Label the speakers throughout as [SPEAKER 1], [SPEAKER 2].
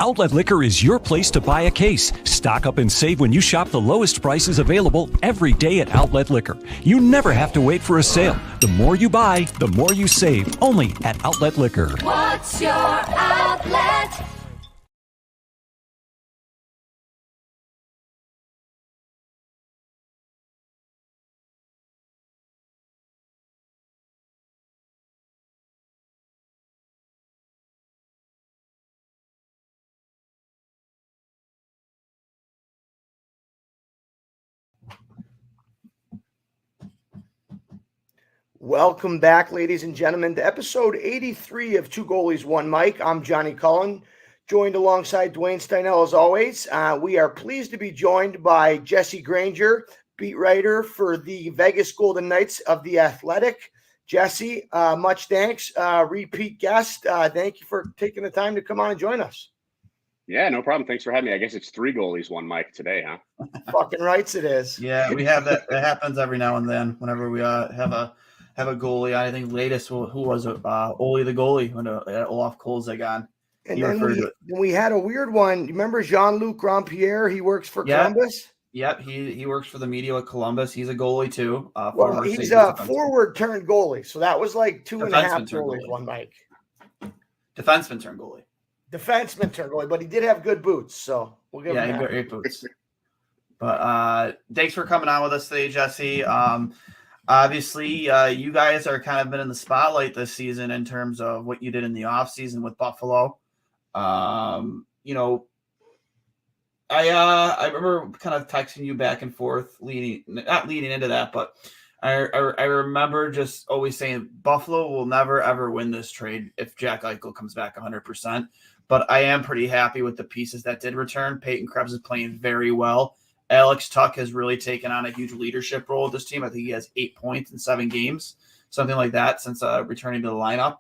[SPEAKER 1] Outlet Liquor is your place to buy a case. Stock up and save when you shop the lowest prices available every day at Outlet Liquor. You never have to wait for a sale. The more you buy, the more you save. Only at Outlet Liquor.
[SPEAKER 2] What's your outlet?
[SPEAKER 3] Welcome back, ladies and gentlemen, to episode 83 of Two Goalies, One Mic. I'm Johnny Cullen, joined alongside Duane Steinel as always. We are pleased to be joined by Jesse Granger, beat writer for the Vegas Golden Knights of The Athletic. Jesse, much thanks. Repeat guest. Thank you for taking the time to come on and join us.
[SPEAKER 4] Yeah, no problem. Thanks for having me. I guess it's three goalies, one mic today, huh?
[SPEAKER 3] Fucking rights it is.
[SPEAKER 5] Yeah, we have that. It happens every now and then whenever we have a goalie. I think latest who was it? Ole the goalie when Olaf Kolzig.
[SPEAKER 3] And then we had a weird one. You remember Jean-Luc Grandpierre? He works for Columbus.
[SPEAKER 5] Yep, he works for the media at Columbus. He's a goalie too.
[SPEAKER 3] Well, he's a forward turned goalie. So that was like 2.5 goalies, one mic.
[SPEAKER 5] Defenseman turned goalie.
[SPEAKER 3] Defenseman turned goalie, but he did have good boots, so we'll give him that.
[SPEAKER 5] Yeah, he got great boots. But thanks for coming on with us today, Jesse. Obviously, you guys are kind of been in the spotlight this season in terms of what you did in the offseason with Buffalo. I remember kind of texting you back and forth, not leading into that, but I remember just always saying Buffalo will never, ever win this trade if Jack Eichel comes back 100%. But I am pretty happy with the pieces that did return. Peyton Krebs is playing very well. Alex Tuch has really taken on a huge leadership role with this team. I think he has 8 points in 7 games, something like that, since returning to the lineup.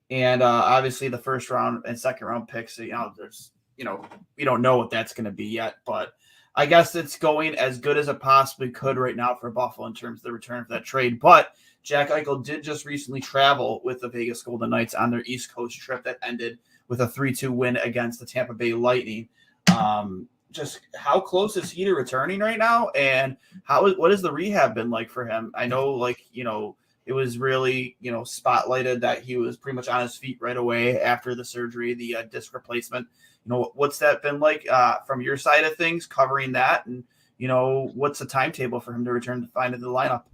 [SPEAKER 5] And obviously the first round and second round picks, we don't know what that's going to be yet, but I guess it's going as good as it possibly could right now for Buffalo in terms of the return for that trade. But Jack Eichel did just recently travel with the Vegas Golden Knights on their East Coast trip that ended with a 3-2 win against the Tampa Bay Lightning. Just how close is he to returning right now? And what has the rehab been like for him? I know, it was really, spotlighted that he was pretty much on his feet right away after the surgery, the disc replacement. What's that been like from your side of things, covering that? And, what's the timetable for him to return to find the lineup?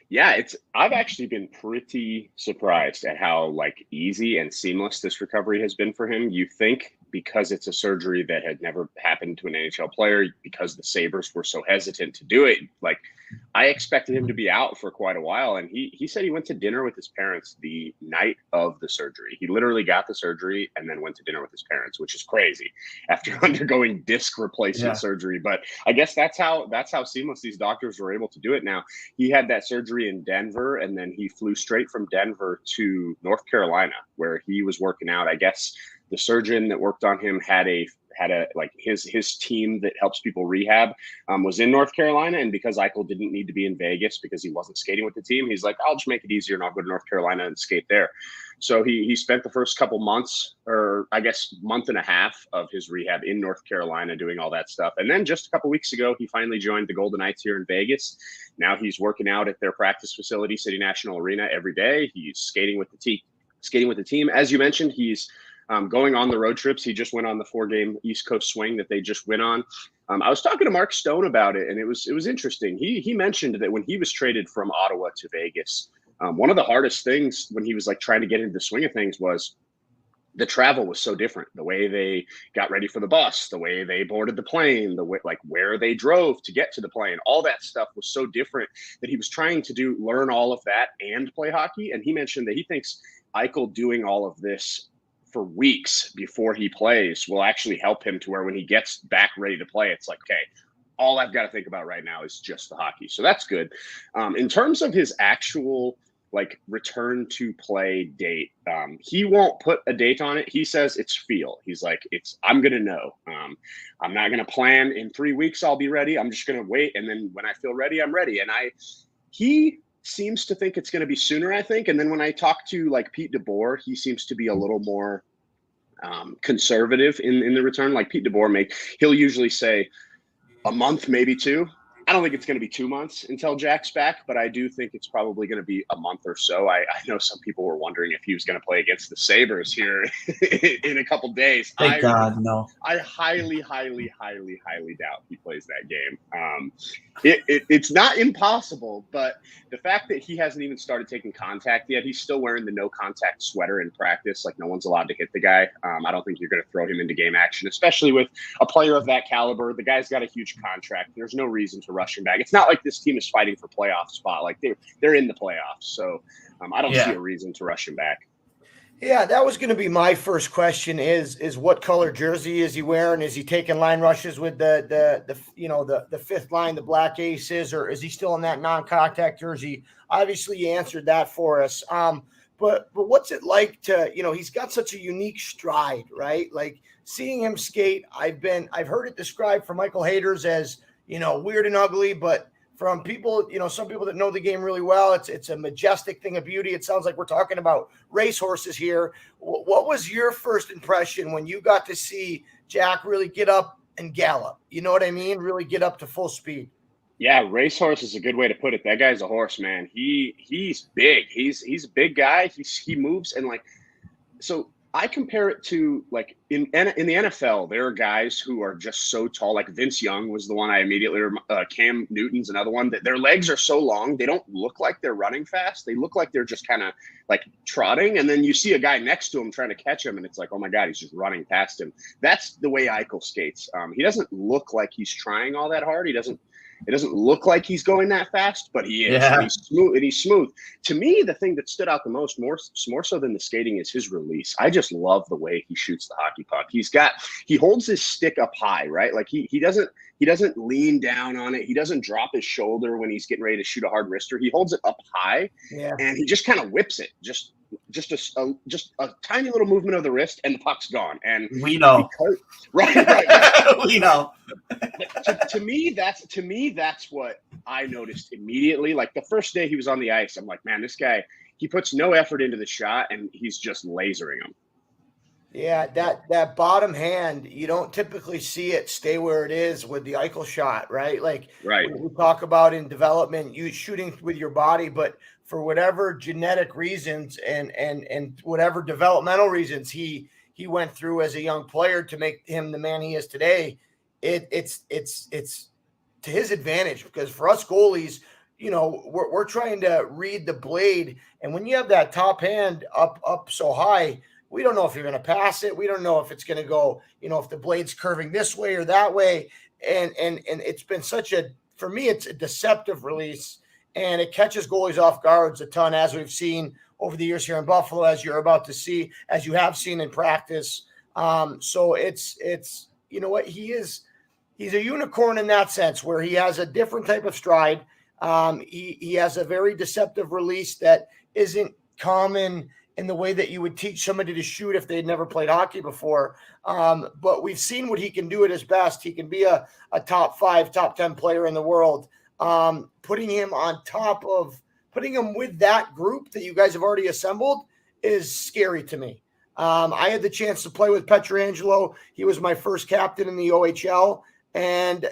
[SPEAKER 4] Yeah, I've actually been pretty surprised at how easy and seamless this recovery has been for him. You think because it's a surgery that had never happened to an NHL player, because the Sabres were so hesitant to do it, I expected him to be out for quite a while. And he said he went to dinner with his parents the night of the surgery. He literally got the surgery and then went to dinner with his parents, which is crazy after undergoing disc replacement surgery. But I guess that's how seamless these doctors were able to do it. Now, he had that surgery in Denver, and then he flew straight from Denver to North Carolina, where he was working out. I guess the surgeon that worked on him had his team that helps people rehab was in North Carolina. And because Eichel didn't need to be in Vegas because he wasn't skating with the team, he's like, I'll just make it easier and I'll go to North Carolina and skate there. So he spent the first couple months, or I guess month and a half, of his rehab in North Carolina doing all that stuff. And then just a couple weeks ago, he finally joined the Golden Knights here in Vegas. Now he's working out at their practice facility, City National Arena, every day. He's skating with the team. As you mentioned, he's going on the road trips. He just went on the 4-game East Coast swing that they just went on. I was talking to Mark Stone about it, and it was interesting. He mentioned that when he was traded from Ottawa to Vegas, one of the hardest things when he was trying to get into the swing of things was the travel was so different. The way they got ready for the bus, the way they boarded the plane, the way, where they drove to get to the plane, all that stuff was so different that he was trying to learn all of that and play hockey. And he mentioned that he thinks Eichel doing all of this for weeks before he plays will actually help him to where when he gets back ready to play, it's okay, all I've got to think about right now is just the hockey. So that's good. In terms of his actual return to play date, he won't put a date on it. He says it's feel. He's I'm going to know. I'm not going to plan in 3 weeks. I'll be ready. I'm just going to wait. And then when I feel ready, I'm ready. And he seems to think it's going to be sooner, I think. And then when I talk to Pete DeBoer, he seems to be a little more conservative in the return. Like Pete DeBoer he'll usually say a month, maybe 2. I don't think it's going to be 2 months until Jack's back, but I do think it's probably going to be a month or so. I know some people were wondering if he was going to play against the Sabres here in a couple days.
[SPEAKER 5] Thank God, no.
[SPEAKER 4] I highly, highly, highly, highly doubt he plays that game. It's not impossible, but the fact that he hasn't even started taking contact yet, he's still wearing the no contact sweater in practice. Like no one's allowed to hit the guy. I don't think you're going to throw him into game action, especially with a player of that caliber. The guy's got a huge contract. There's no reason to rush him back. It's not like this team is fighting for playoff spot. Like they're in the playoffs. So I don't see a reason to rush him back.
[SPEAKER 3] Yeah, that was going to be my first question is what color jersey is he wearing? Is he taking line rushes with the fifth line, the Black Aces, or is he still in that non-contact jersey? Obviously, you answered that for us. But what's it like to, he's got such a unique stride, right? Like seeing him skate, I've heard it described from Michael Haters as, weird and ugly, but from people, some people that know the game really well, it's a majestic thing of beauty. It sounds like we're talking about racehorses here. What was your first impression when you got to see Jack really get up and gallop? You know what I mean? Really get up to full speed.
[SPEAKER 4] Yeah, racehorse is a good way to put it. That guy's a horse, man. He's big. He's a big guy. He moves and so I compare it to in the NFL, there are guys who are just so tall. Like Vince Young was the one I immediately Cam Newton's another one that their legs are so long. They don't look like they're running fast. They look like they're just kind of trotting. And then you see a guy next to him trying to catch him. And it's like, oh my God, he's just running past him. That's the way Eichel skates. He doesn't look like he's trying all that hard. It doesn't look like he's going that fast, but he is. Yeah. He's smooth. To me, the thing that stood out the most, more so than the skating, is his release. I just love the way he shoots the hockey puck. He holds his stick up high, right? Like he doesn't lean down on it. He doesn't drop his shoulder when he's getting ready to shoot a hard wrister. He holds it up high, and he just kind of whips it. Just a tiny little movement of the wrist, and the puck's gone. And
[SPEAKER 5] we know,
[SPEAKER 4] right.
[SPEAKER 5] We know.
[SPEAKER 4] To me, that's what I noticed immediately. Like the first day he was on the ice, I'm like, man, this guy, he puts no effort into the shot, and he's just lasering him.
[SPEAKER 3] Yeah, that bottom hand, you don't typically see it stay where it is with the Eichel shot, right?
[SPEAKER 4] Right.
[SPEAKER 3] When we talk about in development, you shooting with your body, but for whatever genetic reasons and whatever developmental reasons he went through as a young player to make him the man he is today, it's to his advantage, because for us goalies, we're trying to read the blade, and when you have that top hand up so high, we don't know if you're going to pass it. We don't know if it's going to go, if the blade's curving this way or that way. And it's been for me, it's a deceptive release, and it catches goalies off guards a ton, as we've seen over the years here in Buffalo, as you're about to see, as you have seen in practice. So it's, he's a unicorn in that sense, where he has a different type of stride. He has a very deceptive release that isn't common in the way that you would teach somebody to shoot if they'd never played hockey before. But we've seen what he can do at his best. He can be a top 5, top 10 player in the world. Putting him with that group that you guys have already assembled is scary to me. I had the chance to play with Pietrangelo. He was my first captain in the OHL. And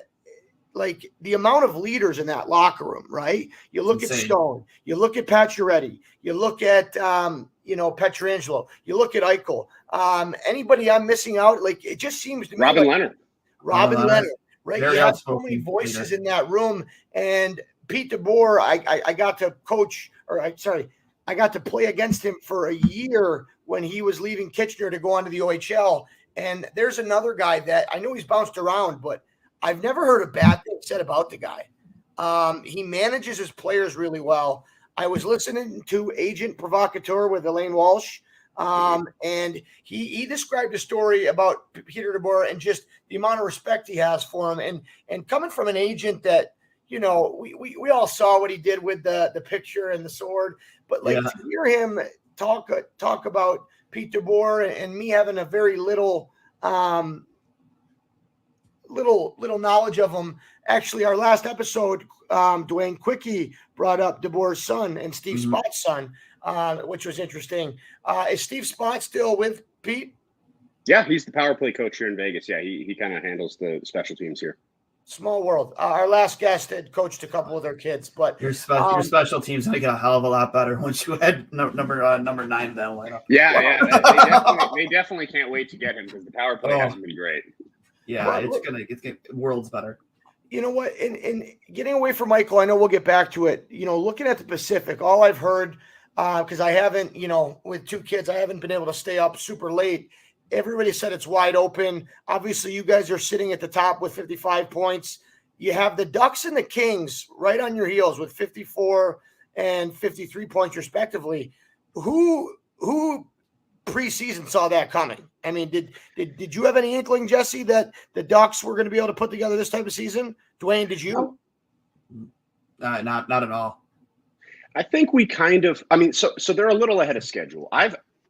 [SPEAKER 3] the amount of leaders in that locker room, right? You look at Stone, you look at Pacioretty, you look at, Pietrangelo, you look at Eichel. Anybody I'm missing out? It just seems to me
[SPEAKER 4] Robin Leonard,
[SPEAKER 3] right?
[SPEAKER 5] Very
[SPEAKER 3] you have so many voices in that room. And Pete DeBoer, I got to coach, I got to play against him for a year when he was leaving Kitchener to go on to the OHL. And there's another guy that I know he's bounced around, but I've never heard a bad thing said about the guy. He manages his players really well. I was listening to Agent Provocateur with Elaine Walsh, and he described a story about Peter DeBoer and just the amount of respect he has for him. And coming from an agent that, we all saw what he did with the picture and the sword, but to hear him talk about Pete DeBoer and me having a very little knowledge of him. Actually, our last episode, Duane Quickie brought up DeBoer's son and Steve Spott's son, which was interesting. Is Steve Spott still with Pete?
[SPEAKER 4] Yeah, he's the power play coach here in Vegas. Yeah, he kind of handles the special teams here.
[SPEAKER 3] Small world. Our last guest had coached a couple of their kids, but
[SPEAKER 5] Your special teams make it a hell of a lot better once you had number 9 in that lineup.
[SPEAKER 4] Yeah, they definitely can't wait to get him because the power play hasn't been great.
[SPEAKER 5] Yeah, it's gonna worlds better.
[SPEAKER 3] You know what? In getting away from Eichel, I know we'll get back to it. Looking at the Pacific, all I've heard, because I haven't, with 2 kids, I haven't been able to stay up super late. Everybody said it's wide open. Obviously, you guys are sitting at the top with 55 points. You have the Ducks and the Kings right on your heels with 54 and 53 points respectively. Who preseason saw that coming? I mean, did you have any inkling, Jesse, that the Ducks were going to be able to put together this type of season? Duane, did you?
[SPEAKER 5] Not at all.
[SPEAKER 4] I think we kind of, so they're a little ahead of schedule.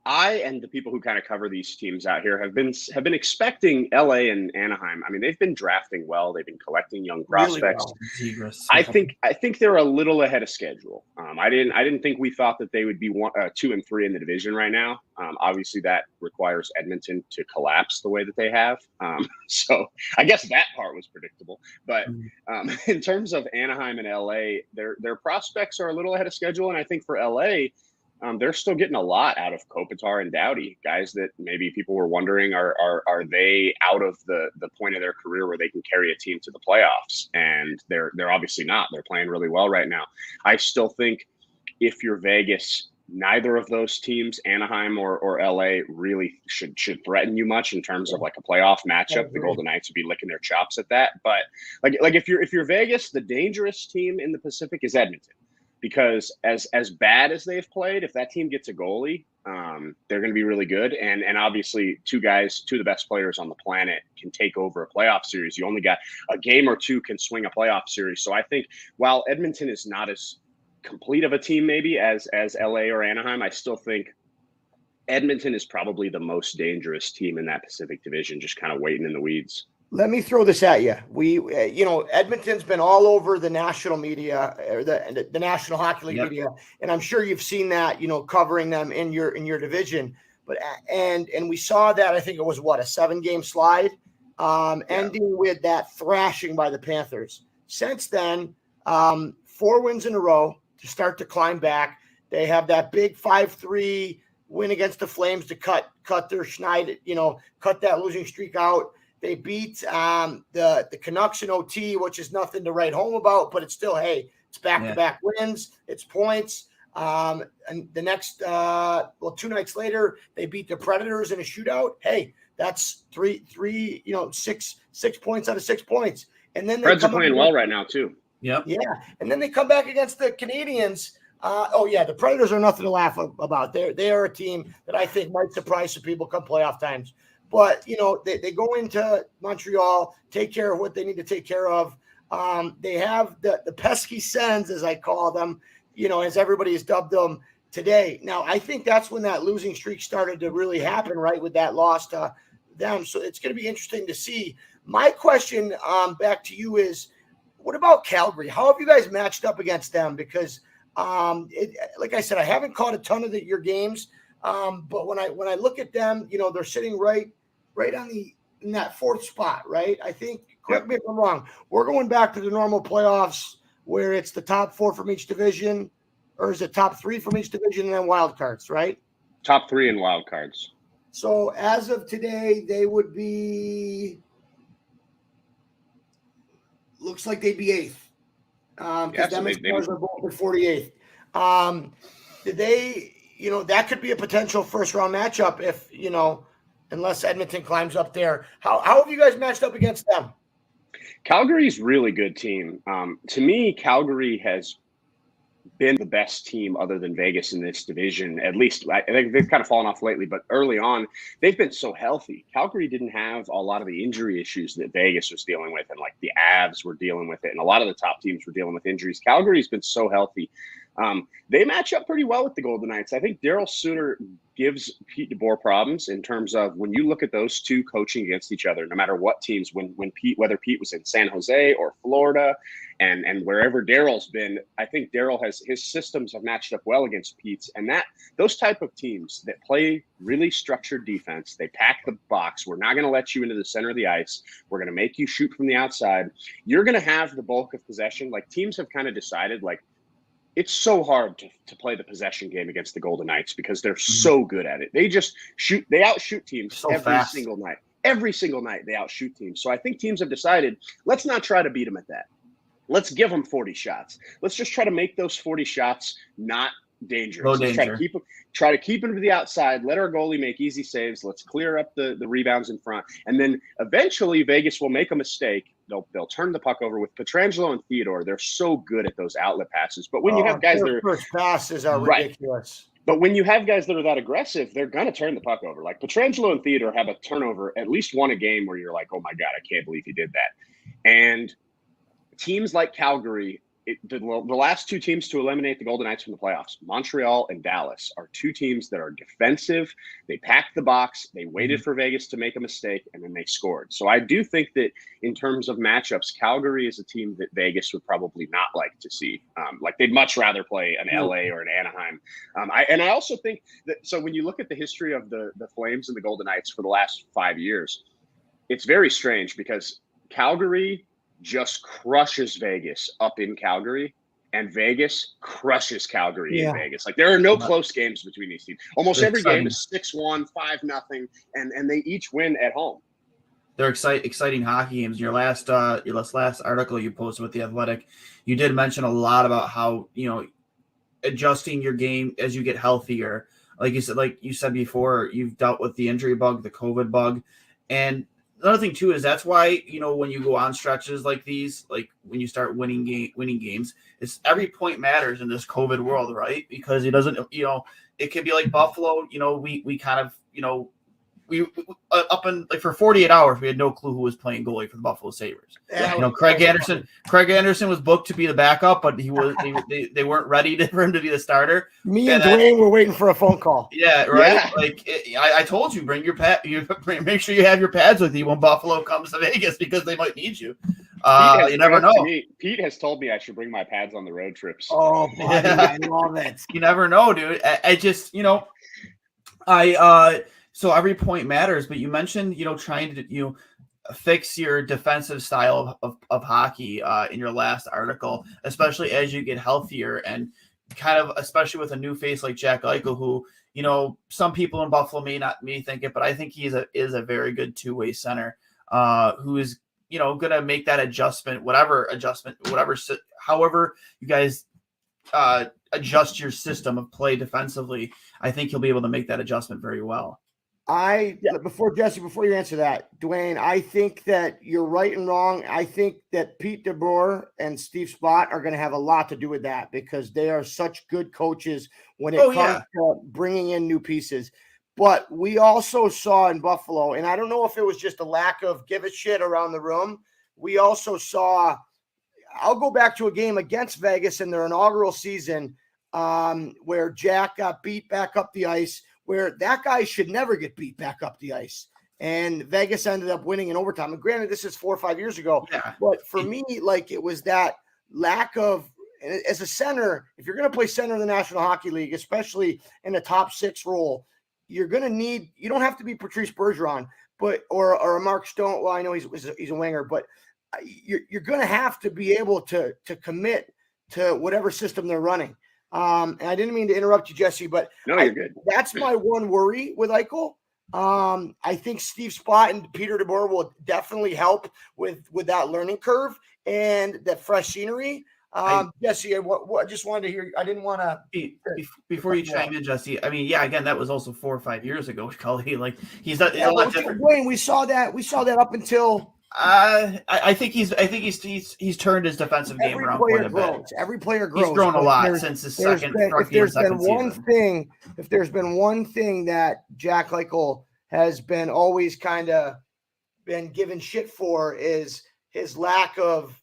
[SPEAKER 4] I and the people who kind of cover these teams out here have been expecting LA and Anaheim. I mean, they've been drafting well. They've been collecting young prospects. Really well. I think they're a little ahead of schedule. I didn't think we thought that they would be 2 and 3 in the division right now. Obviously, that requires Edmonton to collapse the way that they have. So I guess that part was predictable. But in terms of Anaheim and LA, their prospects are a little ahead of schedule, and I think for LA. They're still getting a lot out of Kopitar and Doughty, guys that maybe people were wondering are they out of the point of their career where they can carry a team to the playoffs, and they're obviously not. They're playing really well right now. I still think if you're Vegas, neither of those teams, Anaheim or LA, really should threaten you much in terms of like a playoff matchup. The Golden Knights would be licking their chops at that. But like if you're Vegas, the dangerous team in the Pacific is Edmonton. Because as bad as they've played, if that team gets a goalie, they're going to be really good. And obviously, 2 of the best players on the planet can take over a playoff series. You only got a game or 2 can swing a playoff series. So I think while Edmonton is not as complete of a team maybe as LA or Anaheim, I still think Edmonton is probably the most dangerous team in that Pacific Division, just kind of waiting in the weeds.
[SPEAKER 3] Let me throw this at you. We, Edmonton's been all over the national media, or the National Hockey League media, and I'm sure you've seen that, covering them in your division. But and we saw that, I think it was a 7-game slide, ending with that thrashing by the Panthers. Since then, 4 wins in a row to start to climb back. They have that big 5-3 win against the Flames to cut their schneid, cut that losing streak out. They beat the Canucks in OT, which is nothing to write home about, but it's still, hey, it's back-to-back wins, it's points. And the next, 2 nights later, they beat the Predators in a shootout. Hey, that's 3, 6 points out of 6 points. And then
[SPEAKER 4] Preds are playing well right now too.
[SPEAKER 3] Yep. Yeah, and then they come back against the Canadiens. The Predators are nothing to laugh about. They are a team that I think might surprise some people come playoff times. But, they go into Montreal, take care of what they need to take care of. They have the pesky Sens, as I call them, as everybody has dubbed them today. Now, I think that's when that losing streak started to really happen, right, with that loss to them. So it's going to be interesting to see. My question back to you is, what about Calgary? How have you guys matched up against them? Because, like I said, I haven't caught a ton of your games. But when I look at them, they're sitting right on in that 4th spot, right? I think, correct me if I'm wrong, we're going back to the normal playoffs where it's the top 4 from each division, or is it top 3 from each division and then wild cards, right?
[SPEAKER 4] Top 3 and wild cards.
[SPEAKER 3] So as of today, they would be, looks like they'd be 8th. Because them and Stars are both at 48th. Did they, that could be a potential 1st-round matchup if, unless Edmonton climbs up there. How have you guys matched up against them?
[SPEAKER 4] Calgary's a really good team. To me, Calgary has been the best team other than Vegas in this division. At least I think they've kind of fallen off lately, but early on, they've been so healthy. Calgary didn't have a lot of the injury issues that Vegas was dealing with, and like the Avs were dealing with it, and a lot of the top teams were dealing with injuries. Calgary's been so healthy. They match up pretty well with the Golden Knights. I think Daryl Sutter gives Pete DeBoer problems in terms of when you look at those two coaching against each other, no matter what teams, whether Pete was in San Jose or Florida and wherever Daryl's been, I think Daryl his systems have matched up well against Pete's, and those type of teams that play really structured defense, they pack the box. We're not going to let you into the center of the ice. We're going to make you shoot from the outside. You're going to have the bulk of possession. Like, teams have kind of decided, like, it's so hard to play the possession game against the Golden Knights because they're so good at it. They just shoot. They outshoot teams single night. Every single night they outshoot teams. So I think teams have decided, let's not try to beat them at that. Let's give them 40 shots. Let's just try to make those 40 shots not dangerous. Let's try to keep them to the outside. Let our goalie make easy saves. Let's clear up the rebounds in front. And then eventually Vegas will make a mistake. They'll turn the puck over. With Pietrangelo and Theodore, they're so good at those outlet passes. But when you have guys that are
[SPEAKER 3] first passes are ridiculous.
[SPEAKER 4] But when you have guys that are that aggressive, they're going to turn the puck over. Like Pietrangelo and Theodore have a turnover, at least one a game, where you're like, oh my God, I can't believe he did that. And teams like Calgary, the last two teams to eliminate the Golden Knights from the playoffs, Montreal and Dallas, are two teams that are defensive. They packed the box. They waited for Vegas to make a mistake, and then they scored. So I do think that in terms of matchups, Calgary is a team that Vegas would probably not like to see. Like, they'd much rather play an LA or an Anaheim. I also think that, so when you look at the history of the Flames and the Golden Knights for the last 5 years, it's very strange because Calgary just crushes Vegas up in Calgary, and Vegas crushes Calgary in Vegas. Like, there are no close games between these teams. Almost every game is 6-1, 5-0, and they each win at home.
[SPEAKER 5] They're exciting hockey games. Your last article you posted with The Athletic, you did mention a lot about how, adjusting your game as you get healthier. Like you said before, you've dealt with the injury bug, the COVID bug, and another thing too is that's why, when you go on stretches like these, like when you start winning games, it's every point matters in this COVID world, right? Because it doesn't, it can be like Buffalo. We kind of, we up in like for 48 hours we had no clue who was playing goalie for the Buffalo Sabres. Craig Anderson was booked to be the backup, but they weren't ready for him to be the starter.
[SPEAKER 3] Me and Duane were waiting for a phone call.
[SPEAKER 5] Yeah, right. Yeah. Like I told you, bring your make sure you have your pads with you when Buffalo comes to Vegas because they might need you. You never know.
[SPEAKER 4] Pete has told me I should bring my pads on the road trips.
[SPEAKER 3] Oh, buddy, I love it.
[SPEAKER 5] You never know, dude. I just, so every point matters, but you mentioned, trying to, fix your defensive style of hockey in your last article, especially as you get healthier and kind of, especially with a new face like Jack Eichel, who, some people in Buffalo may think it, but I think he is a very good two-way center who is, going to make that adjustment, however you guys adjust your system of play defensively. I think he'll be able to make that adjustment very well.
[SPEAKER 3] Before you answer that, Duane, I think that you're right and wrong. I think that Pete DeBoer and Steve Spott are going to have a lot to do with that because they are such good coaches when it comes to bringing in new pieces. But we also saw in Buffalo, and I don't know if it was just a lack of give a shit around the room. We also saw, I'll go back to a game against Vegas in their inaugural season where Jack got beat back up the ice, where that guy should never get beat back up the ice. And Vegas ended up winning in overtime. And granted, this is 4 or 5 years ago. Yeah. But for me, like, it was that lack of, as a center, if you're going to play center in the National Hockey League, especially in a top 6 role, you're going to need, you don't have to be Patrice Bergeron, or a Mark Stone. Well, I know he's a winger, but you're going to have to be able to commit to whatever system they're running. And I didn't mean to interrupt you, Jesse, but
[SPEAKER 4] no, you're good.
[SPEAKER 3] That's my one worry with Eichel. I think Steve Spott and Peter DeBoer will definitely help with that learning curve and that fresh scenery. Jesse, I just wanted to hear. I didn't want to
[SPEAKER 5] before you chime in, Jesse. I mean, again, that was also 4 or 5 years ago. Cully, like he's not.
[SPEAKER 3] Wayne, we saw that up until.
[SPEAKER 5] I think he's turned his defensive game around quite a bit.
[SPEAKER 3] Every player grows.
[SPEAKER 5] He's grown a lot since his second season.
[SPEAKER 3] If there's been one thing that Jack Eichel has been always kind of been given shit for is his lack of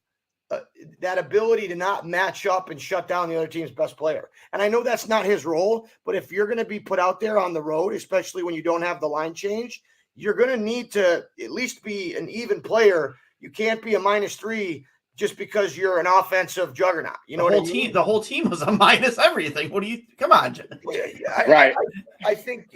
[SPEAKER 3] that ability to not match up and shut down the other team's best player. And I know that's not his role, but if you're going to be put out there on the road, especially when you don't have the line change, you're going to need to at least be an even player. You can't be a -3 just because you're an offensive juggernaut. You know what I mean?
[SPEAKER 5] The whole team was a minus everything. What do you? Come on,
[SPEAKER 3] right. I think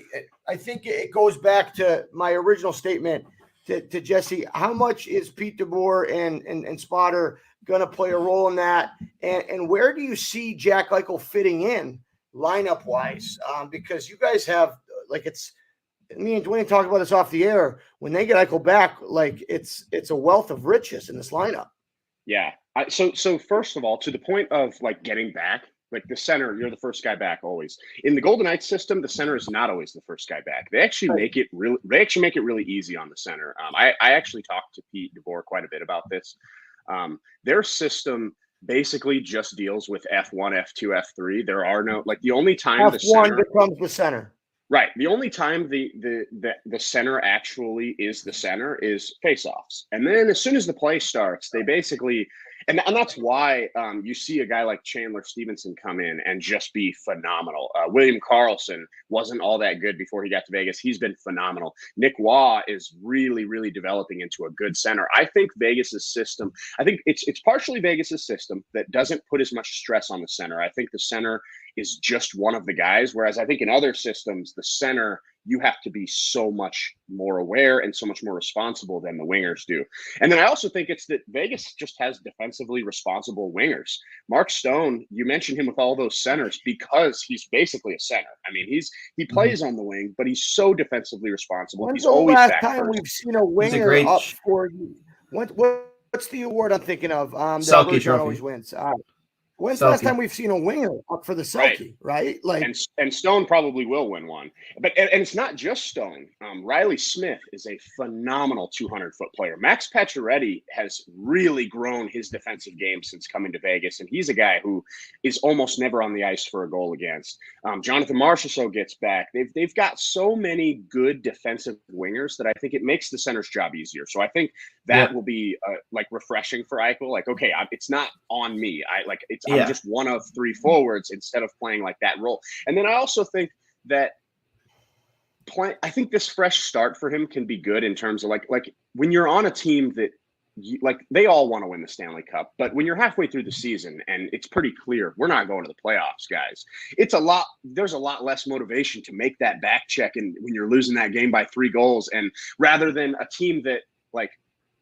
[SPEAKER 3] it goes back to my original statement to Jesse. How much is Pete DeBoer and Spotter going to play a role in that? And where do you see Jack Eichel fitting in lineup wise? Because you guys have me and Duane talked about this off the air. When they get Eichel back, it's a wealth of riches in this lineup.
[SPEAKER 4] Yeah. So first of all, to the point of getting back, the center, you're the first guy back always. In the Golden Knights system, the center is not always the first guy back. They actually make it really easy on the center. I actually talked to Pete DeBoer quite a bit about this. Their system basically just deals with F1, F2, F3. There are no the only time
[SPEAKER 3] F1
[SPEAKER 4] the center
[SPEAKER 3] becomes the center.
[SPEAKER 4] Right. The only time the center actually is the center is faceoffs. And then as soon as the play starts, they basically and that's why you see a guy like Chandler Stevenson come in and just be phenomenal. William Karlsson wasn't all that good before he got to Vegas. He's been phenomenal. Nick Waugh is really, really developing into a good center. I think Vegas's system, it's partially Vegas's system that doesn't put as much stress on the center. I think the center is just one of the guys, whereas I think in other systems, the center, you have to be so much more aware and so much more responsible than the wingers do. And then I also think it's that Vegas just has defensively responsible wingers. Mark Stone, you mentioned him with all those centers because he's basically a center. I mean, he plays on the wing, but he's so defensively responsible.
[SPEAKER 3] When's
[SPEAKER 4] he's always
[SPEAKER 3] last
[SPEAKER 4] back
[SPEAKER 3] time
[SPEAKER 4] first.
[SPEAKER 3] we've seen a winger up for you? What's the award I'm thinking of?
[SPEAKER 5] Selke Trophy.
[SPEAKER 3] Always wins. When's the last time we've seen a winger up for the Selke, right?
[SPEAKER 4] And Stone probably will win one. But and it's not just Stone. Riley Smith is a phenomenal 200-foot player. Max Pacioretty has really grown his defensive game since coming to Vegas, and he's a guy who is almost never on the ice for a goal against. Jonathan Marchessault gets back. They've got so many good defensive wingers that I think it makes the center's job easier. So I think that will be refreshing for Eichel. Okay, it's not on me. I'm just one of three forwards instead of playing that role. And then I also think that I think this fresh start for him can be good in terms of when you're on a team that they all want to win the Stanley Cup, but when you're halfway through the season and it's pretty clear we're not going to the playoffs, guys, there's a lot less motivation to make that back check. And when you're losing that game by 3 goals, and rather than a team that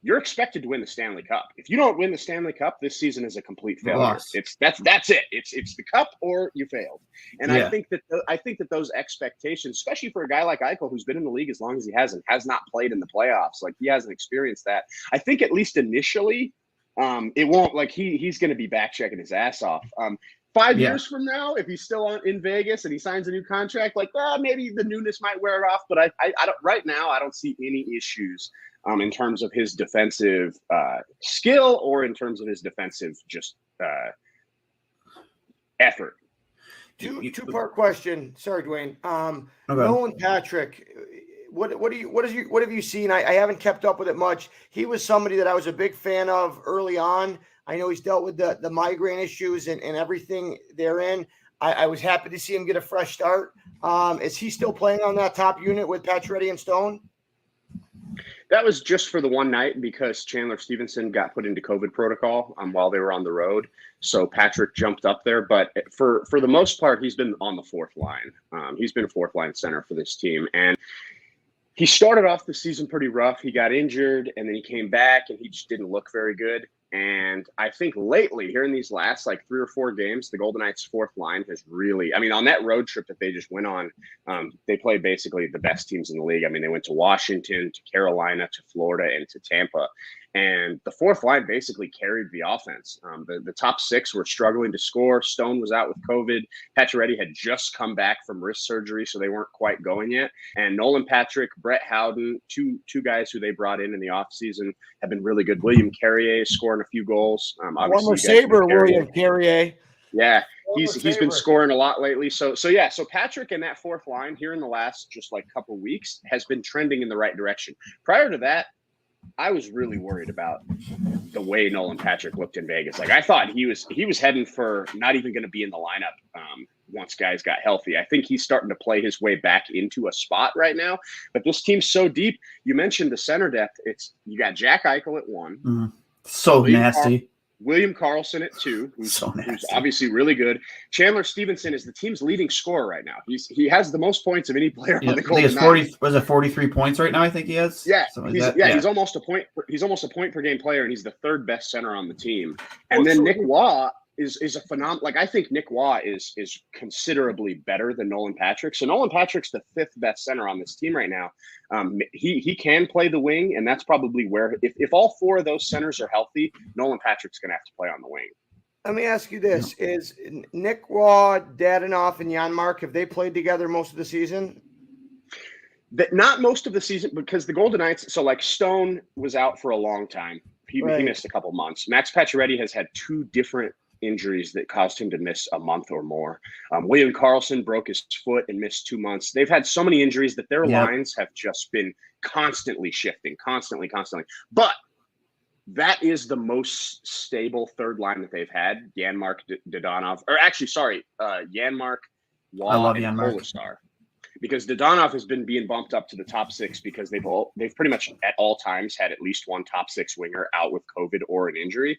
[SPEAKER 4] you're expected to win the Stanley Cup. If you don't win the Stanley Cup, this season is a complete failure. That's it. It's the cup or you failed. And I think that those expectations, especially for a guy like Eichel, who's been in the league as long as he has and has not played in the playoffs, he hasn't experienced that. I think at least initially, it won't he's going to be back checking his ass off. 5 years from now, if he's still in Vegas and he signs a new contract, maybe the newness might wear it off. But I don't right now. I don't see any issues in terms of his defensive skill or in terms of his defensive effort.
[SPEAKER 3] Two-part question. Sorry, Duane. Nolan Patrick, what have you seen? I haven't kept up with it much. He was somebody that I was a big fan of early on. I know he's dealt with the migraine issues and everything therein. I was happy to see him get a fresh start. Is he still playing on that top unit with Pacioretty and Stone?
[SPEAKER 4] That was just for the one night because Chandler Stevenson got put into COVID protocol while they were on the road. So Patrick jumped up there. But for the most part, he's been on the fourth line. He's been a fourth line center for this team. And he started off the season pretty rough. He got injured and then he came back and he just didn't look very good. And I think lately, here in these last 3 or 4 games, the Golden Knights' fourth line has really, on that road trip that they just went on, they played basically the best teams in the league. They went to Washington, to Carolina, to Florida, and to Tampa. And the fourth line basically carried the offense. The top 6 were struggling to score. Stone was out with COVID. Pacioretty had just come back from wrist surgery, so they weren't quite going yet. And Nolan Patrick, Brett Howden, two guys who they brought in the offseason, have been really good. William Carrier scoring a few goals.
[SPEAKER 3] Former Sabre William Carrier.
[SPEAKER 4] Yeah, he's been scoring a lot lately. So Patrick and that fourth line here in the last couple weeks has been trending in the right direction. Prior to that, I was really worried about the way Nolan Patrick looked in Vegas. Like, I thought he was heading for not even going to be in the lineup once guys got healthy. I think he's starting to play his way back into a spot right now. But this team's so deep. You mentioned the center depth. You got Jack Eichel at 1.
[SPEAKER 5] So nasty.
[SPEAKER 4] William Karlsson at 2, who's obviously really good. Chandler Stevenson is the team's leading scorer right now. He has the most points of any player on the Golden Knights.
[SPEAKER 5] Was it 43 points right now? I think he has.
[SPEAKER 4] Yeah, he's almost a point. He's almost a point per game player, and he's the 3rd best center on the team. And then Nick Waugh is a phenomenal. Like, I think Nick Waugh is considerably better than Nolan Patrick. So Nolan Patrick's the 5th best center on this team right now. He can play the wing, and that's probably where if all 4 of those centers are healthy, Nolan Patrick's going to have to play on the wing.
[SPEAKER 3] Let me ask you this: is Nick Waugh, Dadonov, and Janmark, have they played together most of the season?
[SPEAKER 4] Not most of the season, because the Golden Knights. So, like, Stone was out for a long time. He missed a couple months. Max Pacioretty has had 2 different injuries that caused him to miss a month or more. William Karlsson broke his foot and missed 2 months. They've had so many injuries that their lines have just been constantly shifting, constantly. But that is the most stable third line that they've had. Janmark, Dadonov, or actually, sorry, Janmark, Waugh, and Kolasar. Because Dadonov has been being bumped up to the top 6 because they've pretty much at all times had at least one top 6 winger out with COVID or an injury.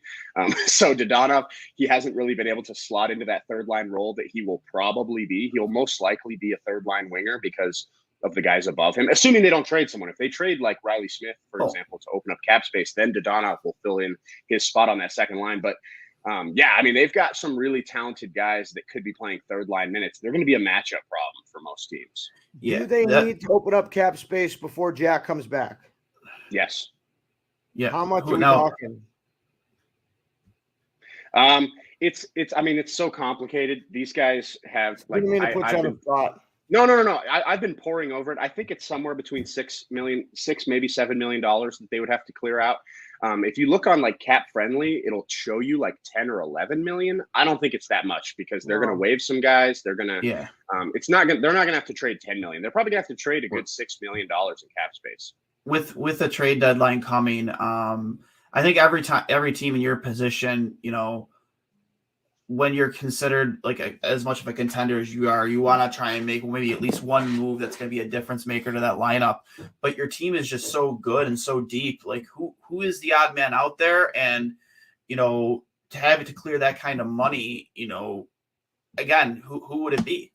[SPEAKER 4] So Dadonov, he hasn't really been able to slot into that third line role that he will probably be. He'll most likely be a third line winger because of the guys above him, assuming they don't trade someone. If they trade like Riley Smith, for example, to open up cap space, then Dadonov will fill in his spot on that second line. But I mean, they've got some really talented guys that could be playing third line minutes. They're going to be a matchup problem for most teams.
[SPEAKER 3] Yeah. Do they need to open up cap space before Jack comes back?
[SPEAKER 4] Yes.
[SPEAKER 3] Yeah. How much are we talking?
[SPEAKER 4] It's so complicated. These guys have like.
[SPEAKER 3] What do you mean to put you on the spot?
[SPEAKER 4] No. I've been poring over it. I think it's somewhere between $6 maybe $7 million that they would have to clear out. If you look on like Cap Friendly, it'll show you like 10 or 11 million. I don't think it's that much because they're going to waive some guys. They're going to, they're not going to have to trade 10 million. They're probably going to have to trade a good $6 million in cap space.
[SPEAKER 5] With the trade deadline coming, I think every team in your position, when you're considered like as much of a contender as you are, you want to try and make maybe at least one move that's going to be a difference maker to that lineup. But your team is just so good and so deep. Like who is the odd man out there? And, to have it to clear that kind of money, again, who would it be?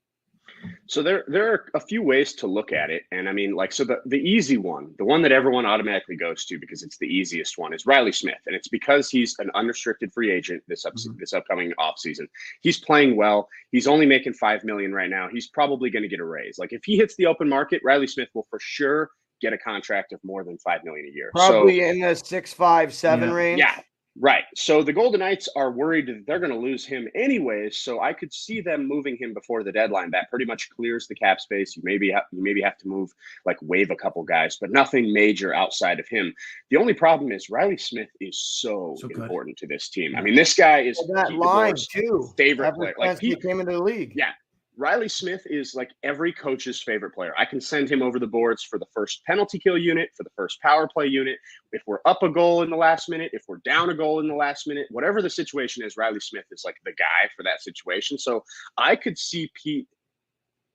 [SPEAKER 4] So there are a few ways to look at it. And I mean, like, so the easy one, the one that everyone automatically goes to because it's the easiest one is Riley Smith. And it's because he's an unrestricted free agent this upcoming offseason. He's playing well. He's only making $5 million right now. He's probably going to get a raise. Like if he hits the open market, Riley Smith will for sure get a contract of more than $5 million a year.
[SPEAKER 3] Probably in the 6, 5, 7 range.
[SPEAKER 4] Yeah. Right. So the Golden Knights are worried that they're going to lose him anyways. So I could see them moving him before the deadline. That pretty much clears the cap space. You maybe have to move, like waive a couple guys, but nothing major outside of him. The only problem is Riley Smith is so important to this team. I mean, this guy is
[SPEAKER 3] that line too.
[SPEAKER 4] Favorite player. Like
[SPEAKER 3] he came into the league.
[SPEAKER 4] Yeah. Riley Smith is like every coach's favorite player. I can send him over the boards for the first penalty kill unit, for the first power play unit. If we're up a goal in the last minute, if we're down a goal in the last minute, whatever the situation is, Riley Smith is like the guy for that situation. So I could see Pete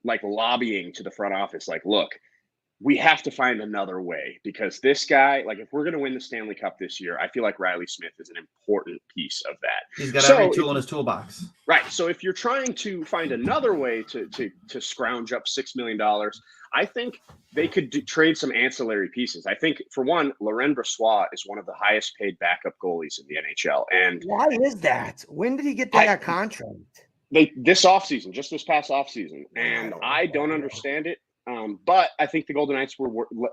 [SPEAKER 4] like lobbying to the front office, like, look, we have to find another way because this guy, like if we're going to win the Stanley Cup this year, I feel like Riley Smith is an important piece of that.
[SPEAKER 5] He's got every tool in his toolbox.
[SPEAKER 4] Right. So if you're trying to find another way to scrounge up $6 million, I think they could trade some ancillary pieces. I think for one, Loren Brassois is one of the highest paid backup goalies in the NHL. And
[SPEAKER 3] why is that? When did he get that contract?
[SPEAKER 4] This offseason, just this past offseason. And I don't understand it. But I think the Golden Knights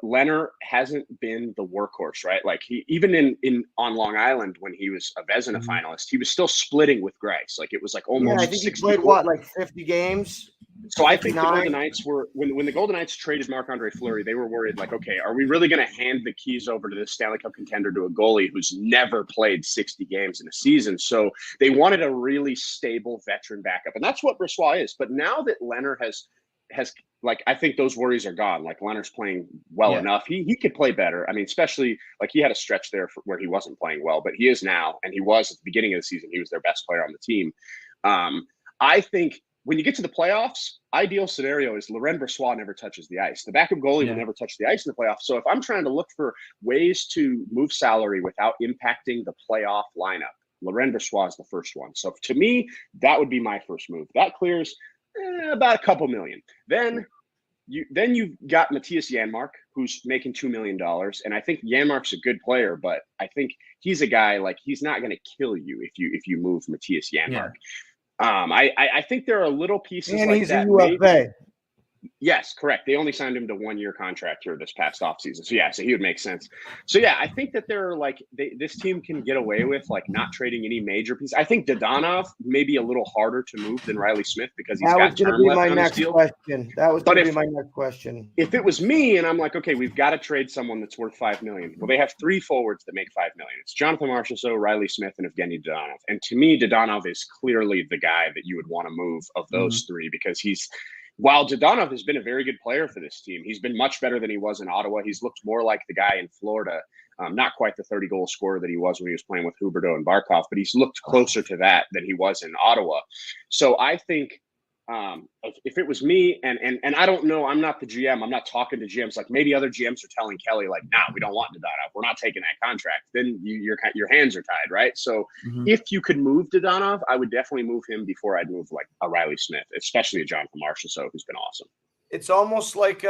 [SPEAKER 4] Leonard hasn't been the workhorse, right? Like he, even on Long Island, when he was a Vezina finalist, he was still splitting with Grace. Like it was like almost,
[SPEAKER 3] I think he played like 50 games.
[SPEAKER 4] So I think the Golden Knights were, when the Golden Knights traded Marc-Andre Fleury, they were worried like, okay, are we really going to hand the keys over to this Stanley Cup contender to a goalie who's never played 60 games in a season? So they wanted a really stable veteran backup. And that's what Brassois is. But now that Leonard has has like, I think those worries are gone. Like Leonard's playing well enough. He could play better. I mean, especially like he had a stretch there where he wasn't playing well, but he is now, and he was at the beginning of the season. He was their best player on the team. I think when you get to the playoffs, ideal scenario is Loren Brassois never touches the ice. The backup goalie will never touch the ice in the playoffs. So if I'm trying to look for ways to move salary without impacting the playoff lineup, Loren Brassois is the first one. So to me, that would be my first move. That clears about a couple million. Then you've got Matthias Janmark, who's making $2 million. And I think Janmark's a good player, but I think he's a guy, like, he's not going to kill you if you move Matthias Janmark. I think there are little pieces
[SPEAKER 3] and
[SPEAKER 4] like
[SPEAKER 3] he's
[SPEAKER 4] that.
[SPEAKER 3] a UFA.
[SPEAKER 4] Yes, correct. They only signed him to 1-year contract here this past offseason. So he would make sense. So I think that they're like this team can get away with like not trading any major piece. I think Dodonov may be a little harder to move than Riley Smith because he's got term left on his deal.
[SPEAKER 3] That was going to be my next question.
[SPEAKER 4] If it was me and I'm like, okay, we've got to trade someone that's worth $5 million. Well, they have 3 forwards that make $5 million. It's Jonathan Marchessault, Riley Smith, and Evgeny Dodonov. And to me, Dodonov is clearly the guy that you would want to move of those 3 because while Dodonov has been a very good player for this team, he's been much better than he was in Ottawa. He's looked more like the guy in Florida, not quite the 30-goal scorer that he was when he was playing with Huberdeau and Barkov, but he's looked closer to that than he was in Ottawa. So I think if it was me, and I don't know, I'm not the GM. I'm not talking to GMs. Like maybe other GMs are telling Kelly, like, nah, we don't want Dodonov. We're not taking that contract. Then your hands are tied, right? So if you could move Dodonov, I would definitely move him before I'd move like a Riley Smith, especially a Jonathan Marchessault, who's been awesome.
[SPEAKER 3] It's almost like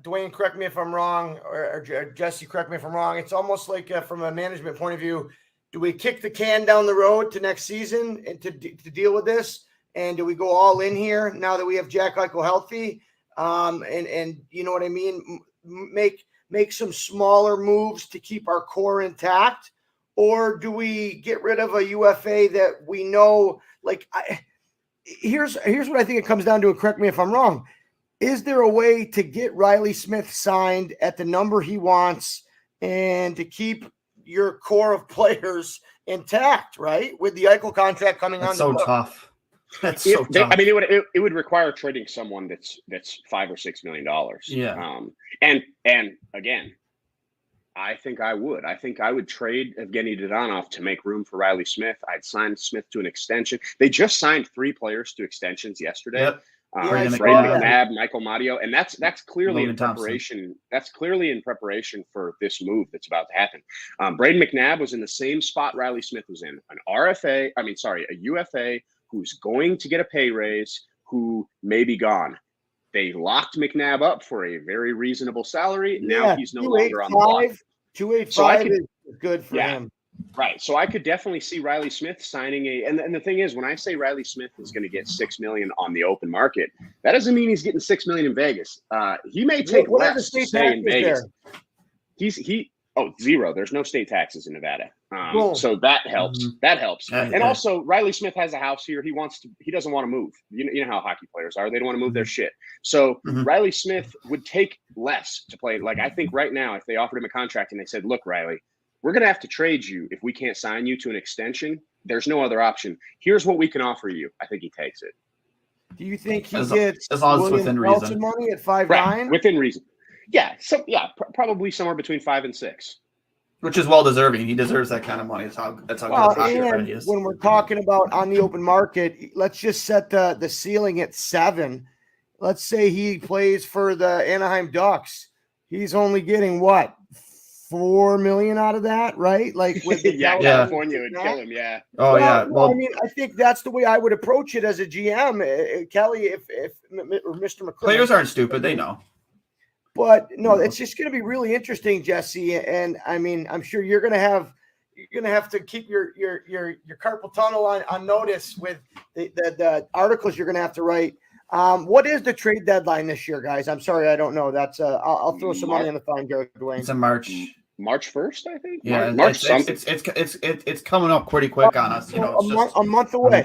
[SPEAKER 3] Duane, correct me if I'm wrong, or Jesse, correct me if I'm wrong. It's almost like from a management point of view, do we kick the can down the road to next season and to deal with this? And do we go all in here now that we have Jack Eichel healthy? And you know what I mean? Make some smaller moves to keep our core intact, or do we get rid of a UFA that we know? Like, here's what I think it comes down to. And correct me if I'm wrong. Is there a way to get Riley Smith signed at the number he wants and to keep your core of players intact? Right, with the Eichel contract coming on.
[SPEAKER 5] So tough. That's so tough.
[SPEAKER 4] I mean, it would require trading someone that's $5 or $6 million.
[SPEAKER 5] Yeah.
[SPEAKER 4] And again, I think I would trade Evgeny Dodonov to make room for Riley Smith. I'd sign Smith to an extension. They just signed 3 players to extensions yesterday.
[SPEAKER 5] Yep.
[SPEAKER 4] Brayden McNabb, Michael Madio, and that's clearly
[SPEAKER 5] Logan
[SPEAKER 4] in preparation. Thompson. That's clearly in preparation for this move that's about to happen. Brayden McNabb was in the same spot Riley Smith was in, a UFA who's going to get a pay raise, who may be gone. They locked McNabb up for a very reasonable salary. Now he's no longer on the block.
[SPEAKER 3] 285 is good for him.
[SPEAKER 4] Right. So I could definitely see Riley Smith signing and the thing is, when I say Riley Smith is going to get $6 million on the open market, that doesn't mean he's getting $6 million in Vegas. He may take less to stay in Vegas. Zero. There's no state taxes in Nevada. So that helps. That helps. And also Riley Smith has a house here. He doesn't want to move. You know how hockey players are. They don't want to move their shit. So Riley Smith would take less to play. Like, I think right now, if they offered him a contract and they said, look, Riley, we're going to have to trade you if we can't sign you to an extension. There's no other option. Here's what we can offer you. I think he takes it.
[SPEAKER 3] Do you think he gets
[SPEAKER 5] as long as it's within reason
[SPEAKER 3] money at 5'9"?
[SPEAKER 4] Right, within reason. Yeah, probably somewhere between 5 and 6,
[SPEAKER 5] which is well deserving. He deserves that kind of money. That's how good he is.
[SPEAKER 3] When we're talking about on the open market, let's just set the ceiling at 7. Let's say he plays for the Anaheim Ducks. He's only getting what, $4 million out of that, right? Like with the
[SPEAKER 4] California would kill him. Yeah.
[SPEAKER 5] Oh yeah.
[SPEAKER 3] Well, I mean, I think that's the way I would approach it as a GM, Kelly. If or Mr. McCray.
[SPEAKER 5] Players aren't stupid; they know.
[SPEAKER 3] But no, it's just going to be really interesting, Jesse. And I mean, I'm sure you're going to have to keep your carpal tunnel on notice with the articles you're going to have to write. What is the trade deadline this year, guys? I'm sorry, I don't know. That's I'll throw some money on the phone, Duane.
[SPEAKER 5] It's in March
[SPEAKER 4] 1st, I think.
[SPEAKER 5] Yeah,
[SPEAKER 4] March something.
[SPEAKER 5] It's coming up pretty quick on us. You know,
[SPEAKER 3] a month away.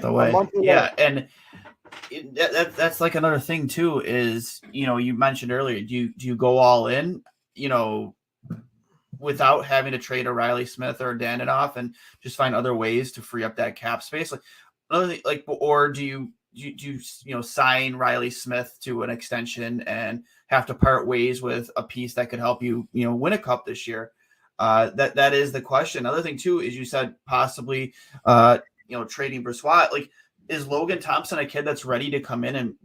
[SPEAKER 5] Yeah, and. That's like another thing too is, you know, you mentioned earlier, do you go all in, you know, without having to trade a Riley Smith or a Dodonov and just find other ways to free up that cap space, or do you sign Riley Smith to an extension and have to part ways with a piece that could help you, win a cup this year? That is the question. Another thing too is you said possibly, trading Brassois. Like, is Logan Thompson a kid that's ready to come in and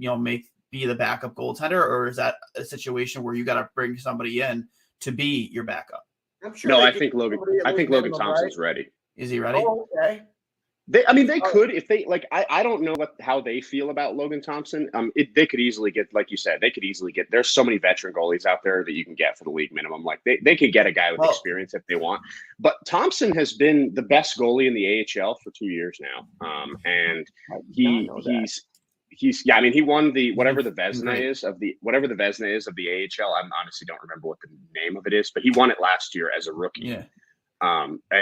[SPEAKER 5] be the backup goaltender, or is that a situation where you got to bring somebody in to be your backup?
[SPEAKER 3] I'm sure.
[SPEAKER 4] No, I think Logan Thompson's ready.
[SPEAKER 5] Is he ready?
[SPEAKER 3] Oh, okay.
[SPEAKER 4] They could, if they like. I don't know how they feel about Logan Thompson. They could easily get, like you said, there's so many veteran goalies out there that you can get for the league minimum. Like they could get a guy with experience if they want. But Thompson has been the best goalie in the AHL for 2 years now. And he won whatever the Vezina is of the AHL. I honestly don't remember what the name of it is, but he won it last year as a rookie.
[SPEAKER 5] Yeah.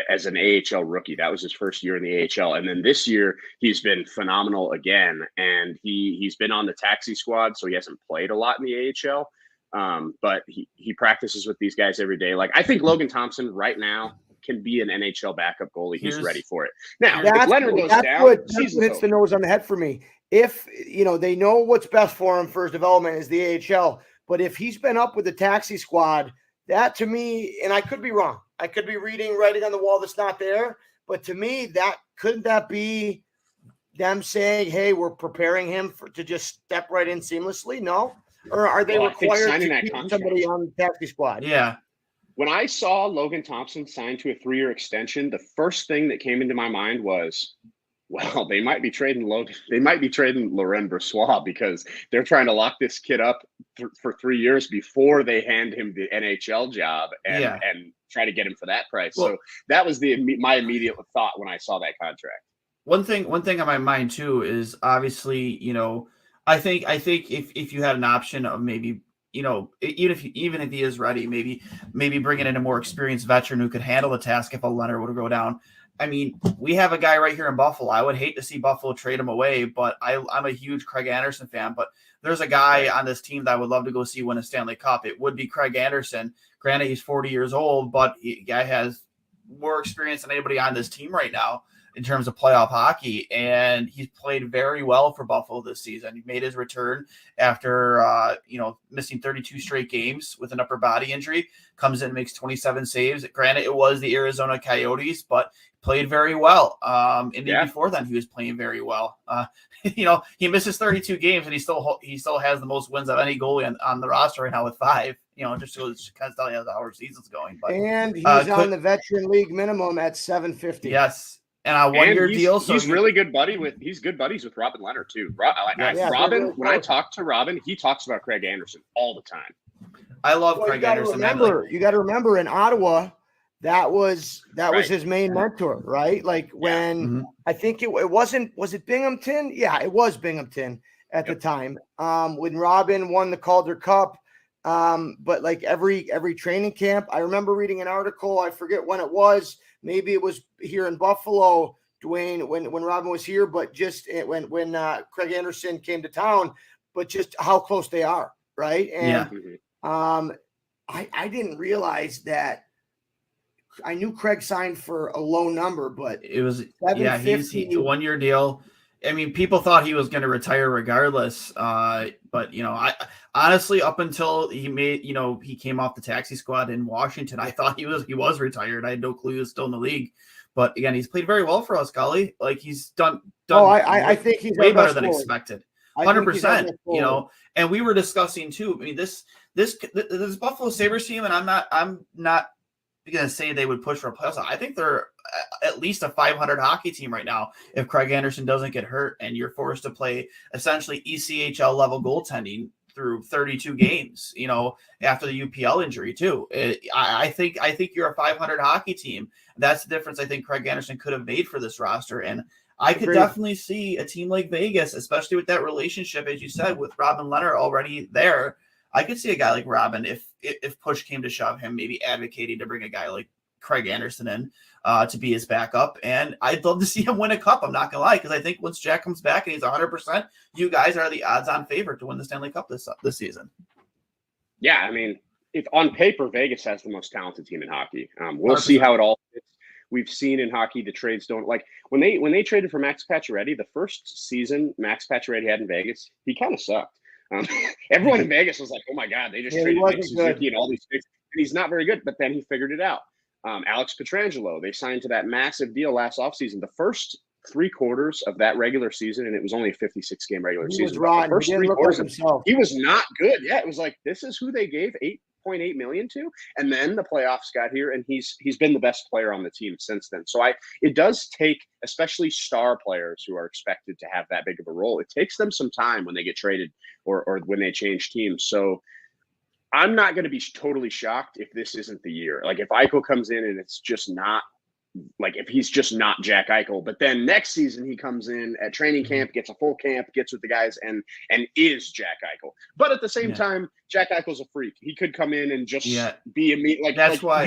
[SPEAKER 4] As an AHL rookie. That was his first year in the AHL. And then this year he's been phenomenal again. And he's been on the taxi squad, so he hasn't played a lot in the AHL. But he practices with these guys every day. Like, I think Logan Thompson right now can be an NHL backup goalie. He's ready for it. Now, if Leonard goes down,
[SPEAKER 3] that's what hits the nose on the head for me. If, they know what's best for him for his development is the AHL, but if he's been up with the taxi squad, that to me, and I could be wrong, I could be writing on the wall that's not there, but to me, couldn't that be them saying, hey, we're preparing him to just step right in seamlessly? No? Or are they required to keep somebody on the taxi squad?
[SPEAKER 5] Yeah.
[SPEAKER 4] When I saw Logan Thompson sign to a 3-year extension, the first thing that came into my mind was, well, they might be trading Loren Brassois, because they're trying to lock this kid up for 3 years before they hand him the NHL job and try to get him for that price. Well, so that was my immediate thought when I saw that contract.
[SPEAKER 5] One thing on my mind too is obviously, I think if you had an option of maybe, even if he is ready, maybe bringing in a more experienced veteran who could handle the task if a Leonard were to go down. I mean, we have a guy right here in Buffalo. I would hate to see Buffalo trade him away, but I'm a huge Craig Anderson fan. But there's a guy on this team that I would love to go see win a Stanley Cup. It would be Craig Anderson. Granted, he's 40 years old, but the guy has more experience than anybody on this team right now in terms of playoff hockey, and he's played very well for Buffalo this season. He made his return after missing 32 straight games with an upper body injury. Comes in and makes 27 saves. Granted, it was the Arizona Coyotes, but played very well. Before then, he was playing very well. He misses 32 games, and he still has the most wins of any goalie on the roster right now with 5. Just to kind of tell you how our season's going. But
[SPEAKER 3] and he's on the veteran league minimum at $750.
[SPEAKER 5] Yes. And a 1-year deal. So
[SPEAKER 4] he's really good buddies with Robin Leonard too. Robin, when I talk to Robin, he talks about Craig Anderson all the time.
[SPEAKER 5] I love Craig Anderson.
[SPEAKER 3] You got to remember in Ottawa, that was his main mentor, right? Like when I think was it Binghamton? Yeah, it was Binghamton at the time. When Robin won the Calder Cup. But like every training camp, I remember reading an article, I forget when it was, maybe it was here in Buffalo, Duane, when Robin was here, but just when Craig Anderson came to town, but just how close they are, right? And I didn't realize that. I knew Craig signed for a low number, but
[SPEAKER 5] it was he's a 1-year deal. I mean, people thought he was going to retire regardless. But I honestly, up until he came off the taxi squad in Washington, I thought he was retired. I had no clue he was still in the league. But again, he's played very well for us, Cully. Like he's done.
[SPEAKER 3] I think he's
[SPEAKER 5] way better than expected. 100%. And we were discussing too. I mean, this Buffalo Sabres team, and I'm not going to say they would push for a playoffs. I think they're at least a 500 hockey team right now if Craig Anderson doesn't get hurt and you're forced to play essentially ECHL level goaltending through 32 games, after the UPL injury too. I think you're a 500 hockey team. That's the difference I think Craig Anderson could have made for this roster. And I could definitely see a team like Vegas, especially with that relationship, as you said, with Robin Leonard already there. I could see a guy like Robin, if push came to shove, him maybe advocating to bring a guy like Craig Anderson in to be his backup. And I'd love to see him win a cup. I'm not going to lie, because I think once Jack comes back and he's 100%, you guys are the odds-on favorite to win the Stanley Cup this season. Yeah,
[SPEAKER 4] I mean, on paper, Vegas has the most talented team in hockey. We'll 100%. See how it all fits. we've seen in hockey, the trades don't like when they traded for Max Pacioretty, the first season Max Pacioretty had in Vegas, he kind of sucked. Everyone in Vegas was like, "Oh my God, they just traded Nick Suzuki and all these picks," and he's not very good. But then he figured it out. Alex Pietrangelo, they signed to that massive deal last offseason. The first 3 quarters of that regular season, and it was only a 56-game regular season.
[SPEAKER 3] The
[SPEAKER 4] first
[SPEAKER 3] he
[SPEAKER 4] 3 quarters,
[SPEAKER 3] himself.
[SPEAKER 4] He was not good. Yeah, it was like, this is who they gave $8.8 million to, and then the playoffs got here, and he's been the best player on the team since then. So it does take, especially star players who are expected to have that big of a role, it takes them some time when they get traded or when they change teams. So I'm not going to be totally shocked if this isn't the year. Like if Eichel comes in and it's just not, like if he's just not Jack Eichel, but then next season he comes in at training camp, gets a full camp, gets with the guys and is Jack Eichel. But at the same time, Jack Eichel's a freak. He could come in and just be why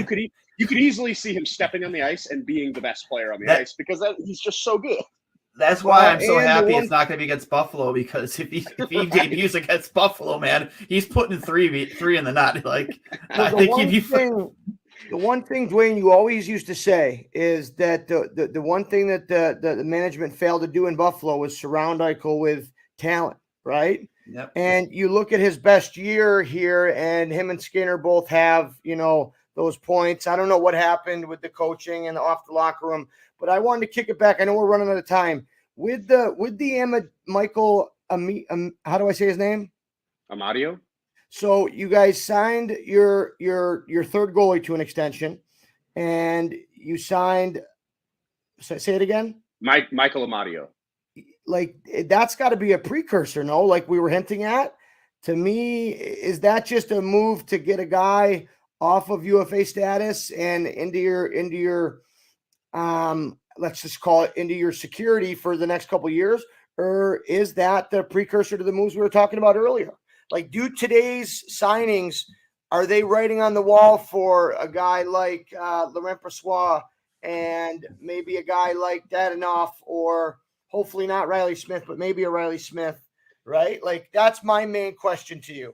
[SPEAKER 4] you could easily see him stepping on the ice and being the best player on the ice because he's just so good.
[SPEAKER 5] That's why I'm so happy it's not going to be against Buffalo, because if he debuts against Buffalo, man, he's putting three in the net. Like I think he'd be fine.
[SPEAKER 3] The one thing, Duane, you always used to say is that the one thing that the management failed to do in Buffalo was surround Eichel with talent, right?
[SPEAKER 5] Yep.
[SPEAKER 3] And you look at his best year here, and him and Skinner both have, those points. I don't know what happened with the coaching and off the locker room, but I wanted to kick it back. I know we're running out of time. With the Michael, how do I say his name?
[SPEAKER 4] Amadio.
[SPEAKER 3] So you guys signed your third goalie to an extension, and you signed. Say it again.
[SPEAKER 4] Michael Amadio.
[SPEAKER 3] Like that's got to be a precursor, no? Like we were hinting at. To me, is that just a move to get a guy off of UFA status and into your let's just call it into your security for the next couple of years, or is that the precursor to the moves we were talking about earlier? Like, do today's signings, are they writing on the wall for a guy like Loren Brassois and maybe a guy like Dadanoff, or hopefully not Riley Smith, but maybe a Riley Smith, right? Like, that's my main question to you.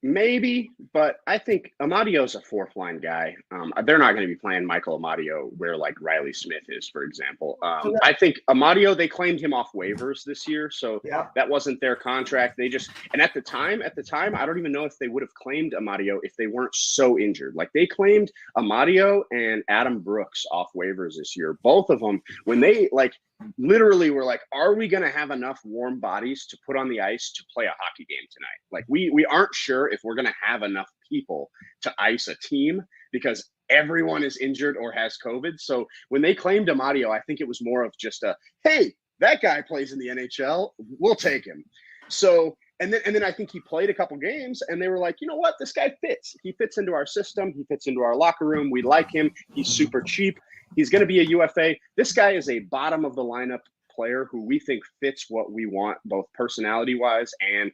[SPEAKER 4] Maybe, but I think Amadio's a fourth line guy. They're not going to be playing Michael Amadio where like Riley Smith is, for example. I think Amadio, they claimed him off waivers this year, so that wasn't their contract. And at the time, I don't even know if they would have claimed Amadio if they weren't so injured. Like they claimed Amadio and Adam Brooks off waivers this year. Both of them, when they literally were like, are we going to have enough warm bodies to put on the ice to play a hockey game tonight? Like we aren't sure if we're going to have enough people to ice a team because everyone is injured or has COVID. So when they claimed Amadio, I think it was more of just hey, that guy plays in the NHL. We'll take him. So, and then I think he played a couple games and they were like, you know what? This guy fits. He fits into our system. He fits into our locker room. We like him. He's super cheap. He's going to be a UFA. This guy is a bottom of the lineup player who we think fits what we want, both personality wise and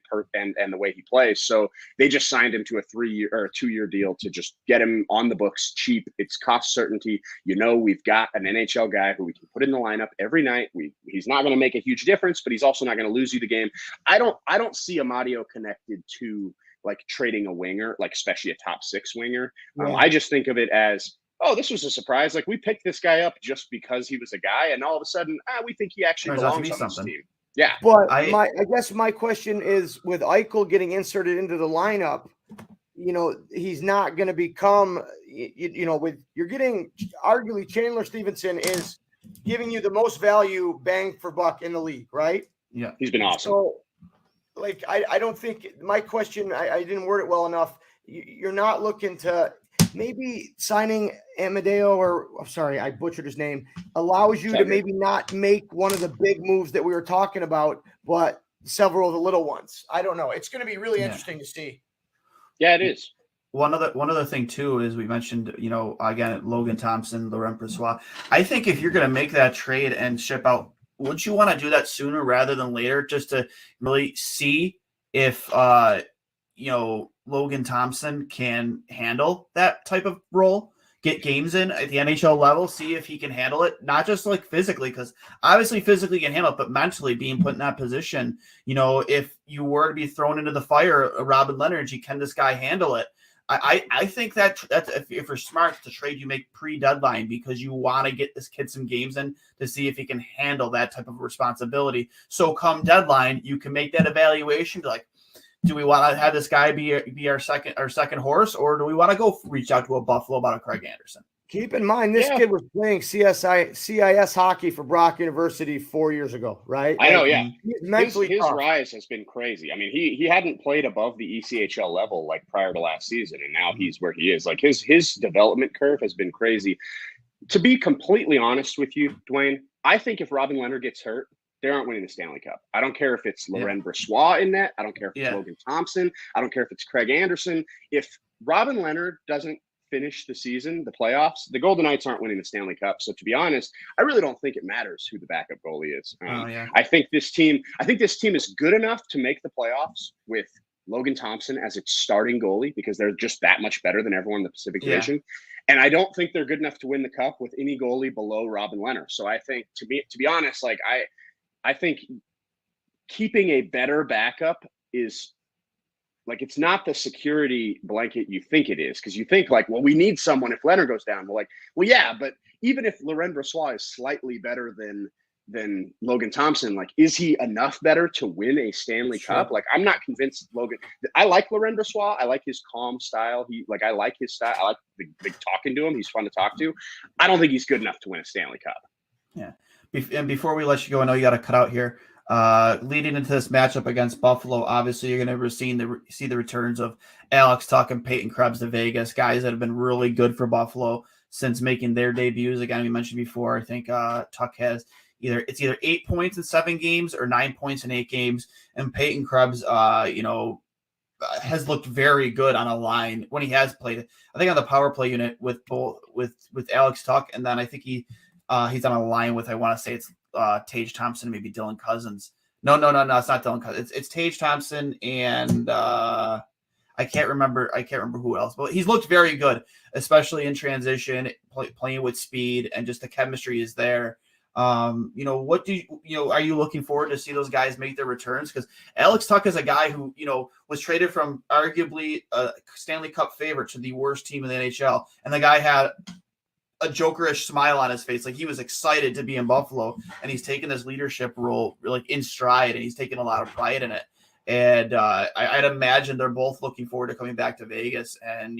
[SPEAKER 4] the way he plays. So they just signed him to a 3-year or a 2-year deal to just get him on the books cheap. It's cost certainty. We've got an NHL guy who we can put in the lineup every night. He's not going to make a huge difference, but he's also not going to lose you the game. I don't see Amadio connected to like trading a winger, like especially a top 6 winger. I just think of it as, oh, this was a surprise. Like we picked this guy up just because he was a guy, and all of a sudden, we think he actually belongs on this team. Yeah.
[SPEAKER 3] But I guess my question is, with Eichel getting inserted into the lineup, he's not going to become, you're getting arguably Chandler Stevenson is giving you the most value bang for buck in the league, right?
[SPEAKER 5] Yeah.
[SPEAKER 4] He's been awesome.
[SPEAKER 3] So, I don't think my question, I didn't word it well enough. You're not looking to maybe signing Amadeo, I butchered his name, allows you to maybe not make one of the big moves that we were talking about, but several of the little ones. I don't know. It's going to be really interesting to see.
[SPEAKER 4] Yeah, it is.
[SPEAKER 5] One other thing too is we mentioned, again, Logan Thompson, Loren Brassois. I think if you're going to make that trade and ship out, wouldn't you want to do that sooner rather than later, just to really see if Logan Thompson can handle that type of role, get games in at the NHL level, see if he can handle it, not just like physically, because obviously physically can handle it, but mentally being put in that position, if you were to be thrown into the fire, Robin Leonard, can this guy handle it? I think that's if you're smart, the trade you make pre-deadline because you want to get this kid some games in to see if he can handle that type of responsibility. So come deadline, you can make that evaluation. Like, do we want to have this guy be our second horse, or do we want to go reach out to a Buffalo about a Craig Anderson?
[SPEAKER 3] Keep in mind, this kid was playing CIS hockey for Brock University 4 years ago, right?
[SPEAKER 4] I know, yeah.
[SPEAKER 3] His
[SPEAKER 4] rise has been crazy. I mean, he hadn't played above the ECHL level like prior to last season, and now he's where he is. Like his development curve has been crazy. To be completely honest with you, Duane, I think if Robin Leonard gets hurt, they aren't winning the Stanley Cup. I don't care if it's Loren Brassois in net. I don't care if it's Logan Thompson. I don't care if it's Craig Anderson. If Robin Leonard doesn't finish the season, the playoffs, the Golden Knights aren't winning the Stanley Cup. So to be honest, I really don't think it matters who the backup goalie is. I think this team is good enough to make the playoffs with Logan Thompson as its starting goalie because they're just that much better than everyone in the Pacific Division. And I don't think they're good enough to win the cup with any goalie below Robin Leonard. So I think to be honest, like I think keeping a better backup is like, it's not the security blanket you think it is, because you think like, well, we need someone if Leonard goes down. Well, yeah, but even if Loren Brassois is slightly better than Logan Thompson, like, is he enough better to win a Stanley Cup? Like, I'm not convinced Logan. I like Loren Brassois. I like his calm style. I like his style. I like the talking to him. He's fun to talk to. I don't think he's good enough to win a Stanley Cup.
[SPEAKER 5] Yeah. And before we let you go, I know you got to cut out here. Leading into this matchup against Buffalo, obviously you're going to see the returns of Alex Tuch and Peyton Krebs to Vegas, guys that have been really good for Buffalo since making their debuts. Again, we mentioned before, I think Tuch has either 8 points in 7 games or 9 points in 8 games, and Peyton Krebs, has looked very good on a line when he has played. I think on the power play unit with Alex Tuch, and then I think he's on a line with, I want to say it's Tage Thompson, maybe Dylan Cousins. No, it's not Dylan Cousins. It's Tage Thompson and I can't remember who else. But he's looked very good, especially in transition, playing with speed, and just the chemistry is there. What are you looking forward to see those guys make their returns? Because Alex Tuch is a guy who, was traded from arguably a Stanley Cup favorite to the worst team in the NHL, and the guy had a jokerish smile on his face. Like, he was excited to be in Buffalo, and he's taken this leadership role like in stride, and he's taken a lot of pride in it. And I'd imagine they're both looking forward to coming back to Vegas, and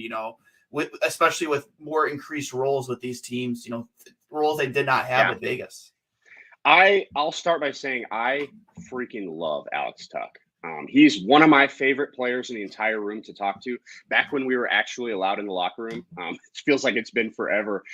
[SPEAKER 5] especially with more increased roles with these teams, roles they did not have at Vegas.
[SPEAKER 4] I'll start by saying I freaking love Alex Tuch. He's one of my favorite players in the entire room to talk to. Back when we were actually allowed in the locker room, it feels like it's been forever.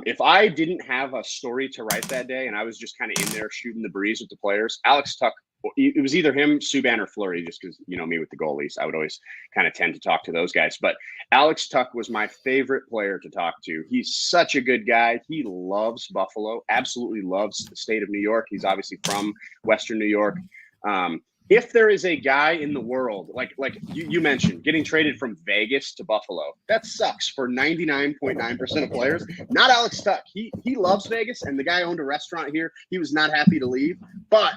[SPEAKER 4] If I didn't have a story to write that day and I was just kind of in there shooting the breeze with the players, Alex Tuch, it was either him, Subban, or Fleury, just because, me with the goalies, I would always kind of tend to talk to those guys. But Alex Tuch was my favorite player to talk to. He's such a good guy. He loves Buffalo, absolutely loves the state of New York. He's obviously from Western New York. If there is a guy in the world, like you mentioned, getting traded from Vegas to Buffalo, that sucks for 99.9% of players. Not Alex Tuch. He loves Vegas, and the guy owned a restaurant here. He was not happy to leave. But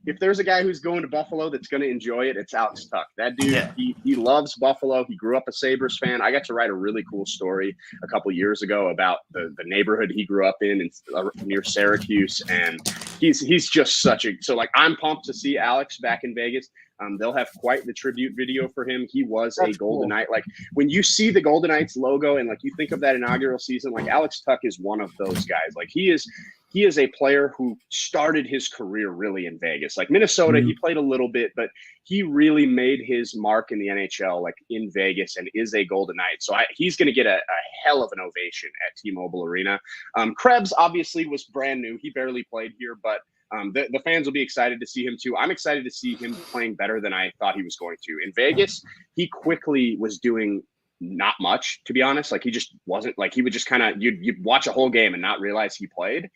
[SPEAKER 4] if there's a guy who's going to Buffalo that's going to enjoy it, it's Alex Tuch. That dude, he loves Buffalo. He grew up a Sabres fan. I got to write a really cool story a couple years ago about the neighborhood he grew up in near Syracuse, and he's just I'm pumped to see Alex back in Vegas. They'll have quite the tribute video for him. He was a Golden Knight. Like, when you see the Golden Knights logo and like you think of that inaugural season, like, Alex Tuch is one of those guys. Like, he is a player who started his career really in Vegas. Like, Minnesota, he played a little bit, but he really made his mark in the NHL, like, in Vegas, and is a Golden Knight. So he's going to get a hell of an ovation at T-Mobile Arena. Krebs obviously was brand new. He barely played here, but the fans will be excited to see him too. I'm excited to see him playing better than I thought he was going to. In Vegas, he quickly was doing not much, to be honest. Like, he just wasn't, like, he would just kind of, you'd watch a whole game and not realize he played.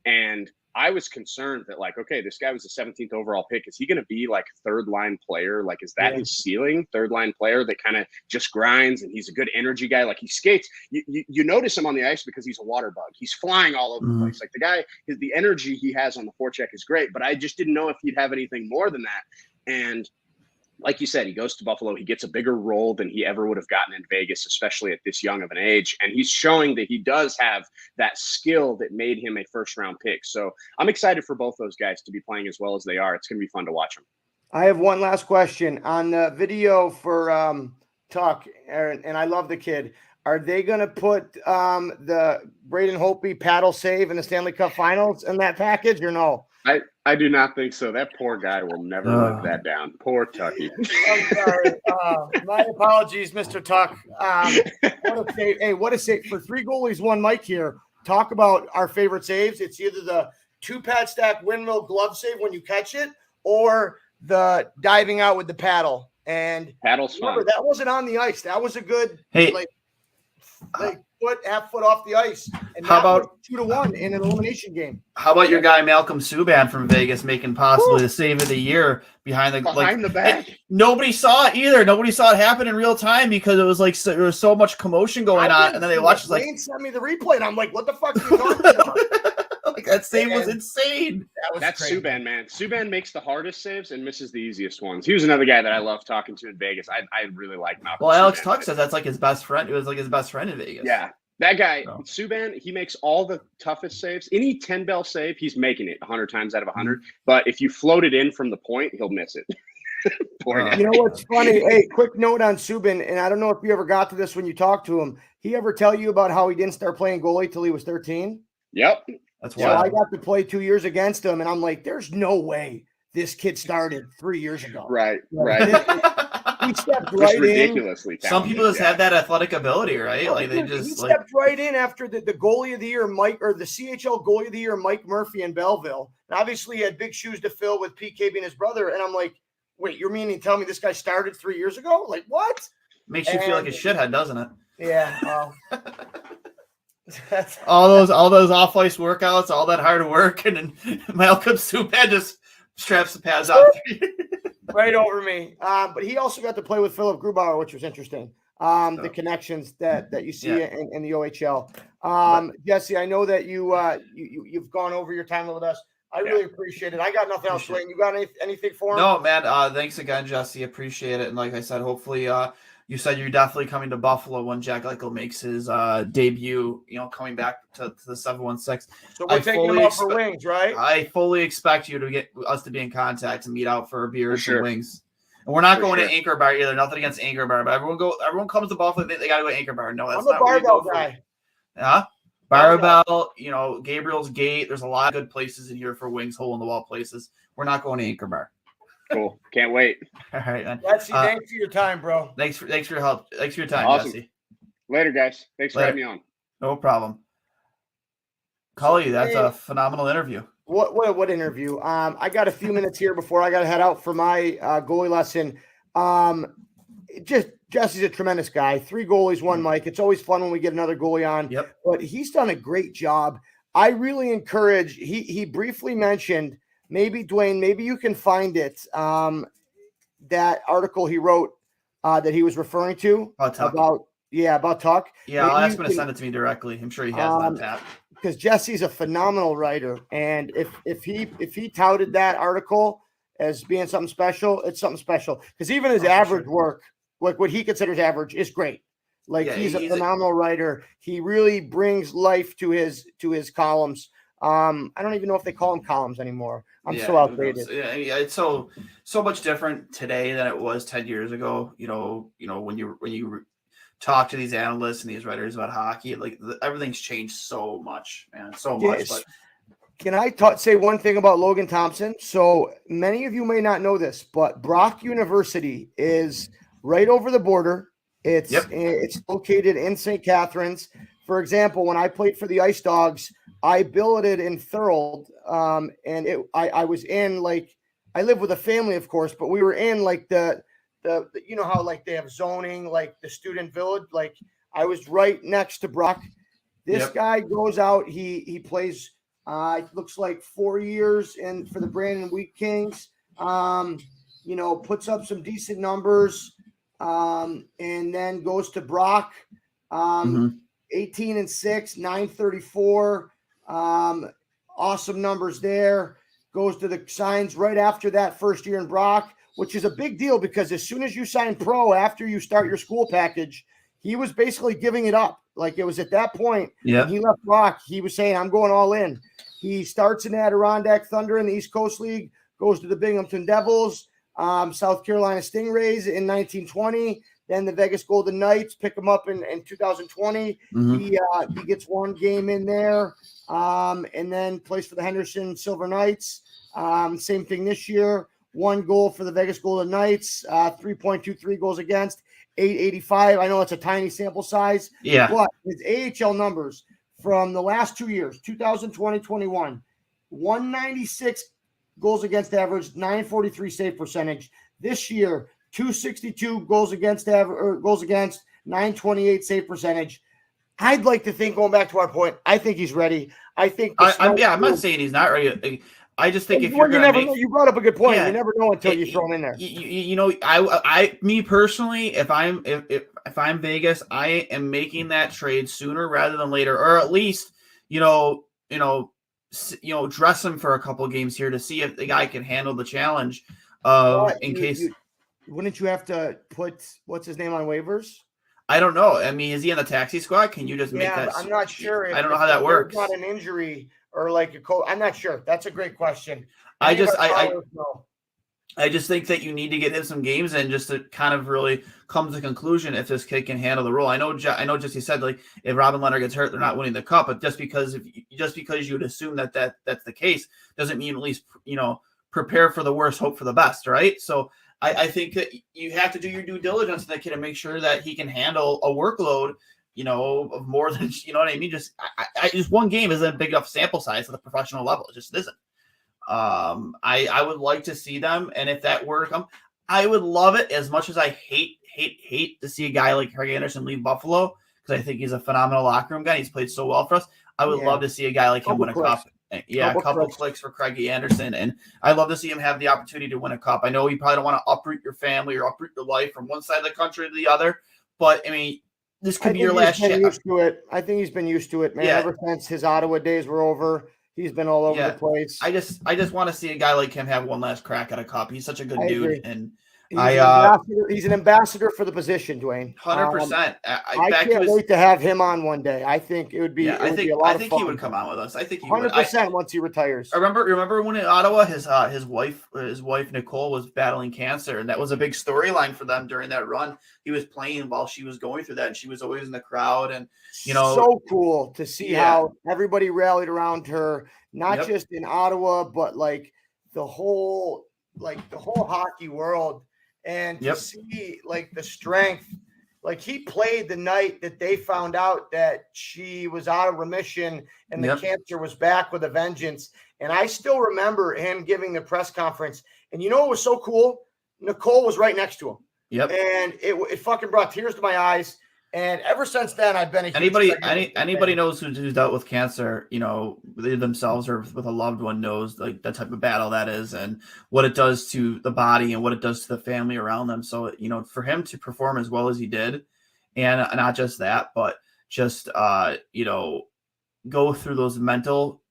[SPEAKER 4] And I was concerned that, like, okay, this guy was the 17th overall pick. Is he going to be like third line player? Like, is that his ceiling? Third line player that kind of just grinds, and he's a good energy guy. Like, he skates. You notice him on the ice because he's a water bug. He's flying all over the place. Like, the guy, the energy he has on the forecheck is great, but I just didn't know if he'd have anything more than that. And like you said, he goes to Buffalo. He gets a bigger role than he ever would have gotten in Vegas, especially at this young of an age. And he's showing that he does have that skill that made him a first-round pick. So I'm excited for both those guys to be playing as well as they are. It's going to be fun to watch them.
[SPEAKER 3] I have one last question on the video for Tuch, and I love the kid. Are they going to put the Braden Holtby paddle save in the Stanley Cup Finals in that package or no?
[SPEAKER 4] I do not think so. That poor guy will never live that down. Poor Tucky.
[SPEAKER 3] I'm sorry. My apologies, Mr. Tuch. What a save. Hey, what a save. For 3 goalies, 1 mic here. Talk about our favorite saves. It's either the 2-pad stack windmill glove save when you catch it or the diving out with the paddle. And
[SPEAKER 4] paddle's
[SPEAKER 3] remember,
[SPEAKER 4] fun.
[SPEAKER 3] that wasn't on the ice. That was a good half foot off the ice. And
[SPEAKER 5] how about
[SPEAKER 3] 2-1 in an elimination game?
[SPEAKER 5] How about your guy Malcolm Subban from Vegas making possibly the save of the year behind the back? Nobody saw it either. Nobody saw it happen in real time because it was like there was so much commotion going on, and then they watched like
[SPEAKER 3] sent me the replay, and I'm like, "What the fuck are you talking about?"
[SPEAKER 5] Like that save was insane.
[SPEAKER 4] That's crazy. Subban, man. Subban makes the hardest saves and misses the easiest ones. He was another guy that I love talking to in Vegas. I really like Malcolm.
[SPEAKER 5] Well, Alex
[SPEAKER 4] Subban.
[SPEAKER 5] Tuch says that's like his best friend. It was like his best friend in Vegas.
[SPEAKER 4] Yeah. That guy, Subban, he makes all the toughest saves. Any 10-bell save, he's making it 100 times out of 100. But if you float it in from the point, he'll miss it. Poor guy.
[SPEAKER 3] You know what's funny? Hey, quick note on Subban, and I don't know if you ever got to this when you talked to him. He ever tell you about how he didn't start playing goalie till he was 13?
[SPEAKER 4] Yep.
[SPEAKER 5] That's
[SPEAKER 3] why I got to play 2 years against him, and I'm like, there's no way this kid started 3 years ago.
[SPEAKER 4] Right.
[SPEAKER 3] He stepped right
[SPEAKER 4] ridiculously
[SPEAKER 3] in.
[SPEAKER 5] Some people just have that athletic ability, right? Like they just
[SPEAKER 3] he stepped right in after the goalie of the year, the CHL goalie of the year, Mike Murphy in Belleville. And obviously he had big shoes to fill with PK being his brother. And I'm like, wait, you're meaning to tell me this guy started 3 years ago? Like what?
[SPEAKER 5] Makes you feel like a shithead, doesn't it?
[SPEAKER 3] Yeah.
[SPEAKER 5] all those off ice workouts, all that hard work, and then Malcolm Subban just straps the pads on.
[SPEAKER 3] Right over me. But he also got to play with Philip Grubauer, which was interesting. The connections that you see in the OHL. Jesse, I know that you've gone over your time with us. I really appreciate it. I got nothing else, Duane. You got anything for him?
[SPEAKER 5] No, man. Thanks again, Jesse. Appreciate it. And like I said, hopefully you said you're definitely coming to Buffalo when Jack Eichel makes his debut, coming back to the 716.
[SPEAKER 3] So we're taking him out for wings, right?
[SPEAKER 5] I fully expect you to get us to be in contact and meet out for a beer and wings. And we're not going to Anchor Bar either. Nothing against Anchor Bar, but everyone comes to Buffalo. They got to go to Anchor Bar. No, that's not
[SPEAKER 3] a barbell guy.
[SPEAKER 5] Yeah. Barbell, Gabriel's Gate. There's a lot of good places in here for wings, hole in the wall places. We're not going to Anchor Bar.
[SPEAKER 4] Cool. Can't wait.
[SPEAKER 3] All right, man. Jesse, thanks for your time, bro.
[SPEAKER 5] Thanks for your help. Thanks for your time,
[SPEAKER 4] awesome.
[SPEAKER 5] Jesse.
[SPEAKER 4] Later, guys. Thanks for having me on.
[SPEAKER 5] No problem. Cully, that's a phenomenal interview.
[SPEAKER 3] What interview? I got a few minutes here before I got to head out for my goalie lesson. Jesse's a tremendous guy. 3 goalies, 1 mic. It's always fun when we get another goalie on.
[SPEAKER 5] Yep.
[SPEAKER 3] But he's done a great job. I really encourage. He briefly mentioned. Maybe, Duane, maybe you can find it, that article he wrote that he was referring to about Tuch. Yeah,
[SPEAKER 5] maybe I'll ask him to send it to me directly. I'm sure he has that tap.
[SPEAKER 3] Because Jesse's a phenomenal writer. And if he touted that article as being something special, it's something special. Because even his average work, like what he considers average, is great. Like he's a phenomenal writer. He really brings life to his columns. I don't even know if they call them columns anymore. I'm so outdated.
[SPEAKER 5] Yeah, it's so much different today than it was 10 years ago. When you talk to these analysts and these writers about hockey, like everything's changed so much, man, so much. But
[SPEAKER 3] can I say one thing about Logan Thompson? So many of you may not know this, but Brock University is right over the border. It's located in St. Catharines. For example, when I played for the Ice Dogs, I billeted in Thorold, and I was in I live with a family, of course, but we were in the how like they have zoning, like the student village. Like I was right next to Brock. This guy goes out. He plays. Looks like 4 years for the Brandon Wheat Kings. Puts up some decent numbers, and then goes to Brock. 18-6, 934. Awesome numbers there. Goes to the Signs right after that first year in Brock. which is a big deal because as soon as you sign pro after you start your school package, he was basically giving it up. Like it was at that point when he left Rock, he was saying, I'm going all in. He starts in the Adirondack Thunder in the East Coast League, goes to the Binghamton Devils, South Carolina Stingrays in 1920. Then the Vegas Golden Knights pick him up in 2020. He gets one game in there, and then plays for the Henderson Silver Knights. Same thing this year. 1 goal for the Vegas Golden Knights, 3.23 goals against, 885. I know it's a tiny sample size.
[SPEAKER 5] Yeah.
[SPEAKER 3] But his AHL numbers from the last 2 years, 2020-21, 196 goals against average, 943 save percentage. This year, 262 goals against average, or goals against, 928 save percentage. I'd like to think, going back to our point, I think he's ready. I think
[SPEAKER 5] I'm not saying he's not ready. I just think if you're going to
[SPEAKER 3] know, you brought up a good point. You never know until you throw him in there.
[SPEAKER 5] You know, I me personally, if I'm Vegas, I am making that trade sooner rather than later, or at least dress him for a couple of games here to see if the guy can handle the challenge.
[SPEAKER 3] Wouldn't you have to put what's his name on waivers?
[SPEAKER 5] I don't know. I mean, is he on the taxi squad? Can you just make that?
[SPEAKER 3] I'm not sure.
[SPEAKER 5] I don't know how that works.
[SPEAKER 3] Not an injury or like a coach. I'm not sure. That's a great question.
[SPEAKER 5] I just think that you need to get him some games and just to kind of really come to the conclusion if this kid can handle the role. I know Jesse said, like, if Robin Leonard gets hurt, they're not winning the cup. But just because you would assume that's the case doesn't mean at least prepare for the worst, hope for the best, right? So I think that you have to do your due diligence on that kid and make sure that he can handle a workload, of more than, what I mean? Just one game isn't a big enough sample size at the professional level. It just isn't. I would like to see them. And if that were to come, I would love it as much as I hate to see a guy like Craig Anderson leave Buffalo, because I think he's a phenomenal locker room guy. He's played so well for us. I would love to see a guy like him win a cup. Yeah, a couple clicks for Craigie Anderson. And I'd love to see him have the opportunity to win a cup. I know you probably don't want to uproot your family or uproot your life from one side of the country to the other, but I mean, this could be your last chance.
[SPEAKER 3] I think he's been used to it, man. Yeah. Ever since his Ottawa days were over, he's been all over the place.
[SPEAKER 5] I just want to see a guy like him have one last crack at a cup. He's such a good dude.
[SPEAKER 3] Agree.
[SPEAKER 5] And
[SPEAKER 3] he's an ambassador for the position, Duane.
[SPEAKER 5] 100%.
[SPEAKER 3] I can't wait to have him on one day. I think it would be. I think
[SPEAKER 5] he would come on with us. I think he
[SPEAKER 3] 100% once he retires.
[SPEAKER 5] I remember when in Ottawa, his wife Nicole was battling cancer, and that was a big storyline for them during that run. He was playing while she was going through that, and she was always in the crowd. And
[SPEAKER 3] so cool to see how everybody rallied around her, not just in Ottawa, but like the whole hockey world. And to see like the strength, like he played the night that they found out that she was out of remission and the cancer was back with a vengeance. And I still remember him giving the press conference. And what was so cool? Nicole was right next to him. Yep. And it fucking brought tears to my eyes. And ever since then, I've been
[SPEAKER 5] anybody knows who's dealt with cancer, themselves or with a loved one knows like that type of battle that is and what it does to the body and what it does to the family around them. So, for him to perform as well as he did, and not just that, but just, go through those mental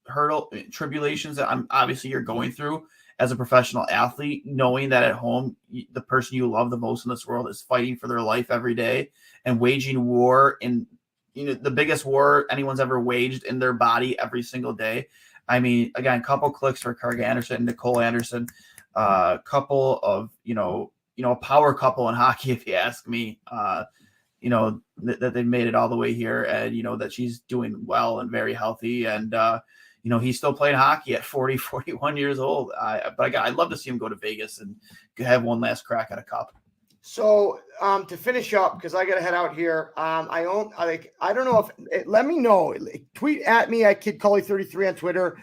[SPEAKER 5] tribulations that obviously you're going through as a professional athlete, knowing that at home, the person you love the most in this world is fighting for their life every day and waging war in, the biggest war anyone's ever waged in their body every single day. I mean, again, a couple clicks for Craig Anderson and Nicole Anderson, a couple of, a power couple in hockey, if you ask me, that they made it all the way here and, that she's doing well and very healthy. And, he's still playing hockey at 40, 41 years old. I'd love to see him go to Vegas and have one last crack at a cup.
[SPEAKER 3] So to finish up, because I got to head out here. I don't know if let me know. Tweet at me at KidCully33 on Twitter.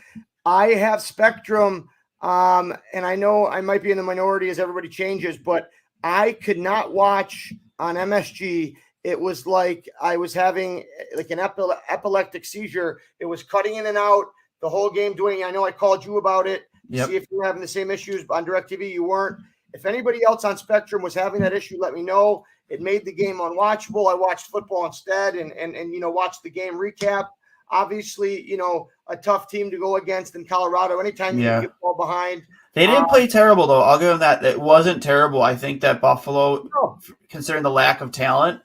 [SPEAKER 3] I have Spectrum, and I know I might be in the minority as everybody changes, but I could not watch on MSG. It was like I was having like an epileptic seizure. It was cutting in and out the whole game. Doing. I know I called you about it. See if you were having the same issues on DirecTV. You weren't. If anybody else on Spectrum was having that issue, let me know. It made the game unwatchable. I watched football instead and watched the game recap. Obviously, a tough team to go against in Colorado. Anytime you get fall behind.
[SPEAKER 5] They didn't play terrible, though. I'll give them that. It wasn't terrible. I think that Buffalo, considering the lack of talent,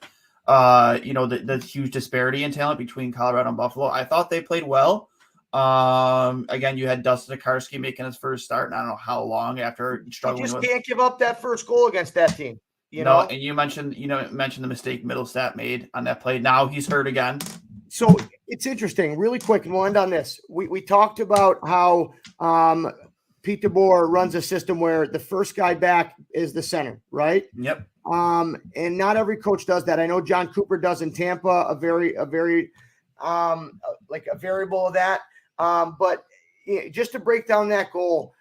[SPEAKER 5] the huge disparity in talent between Colorado and Buffalo, I thought they played well. Again, you had Dustin Tokarski making his first start, and I don't know how long after struggling.
[SPEAKER 3] You just can't give up that first goal against that team.
[SPEAKER 5] And you mentioned the mistake Middlestat made on that play. Now he's hurt again.
[SPEAKER 3] So it's interesting. Really quick, and we'll end on this. We talked about how Pete DeBoer runs a system where the first guy back is the center, right?
[SPEAKER 5] Yep.
[SPEAKER 3] And not every coach does that. I know John Cooper does in Tampa, a very like a variable of that. But just to break down that goal,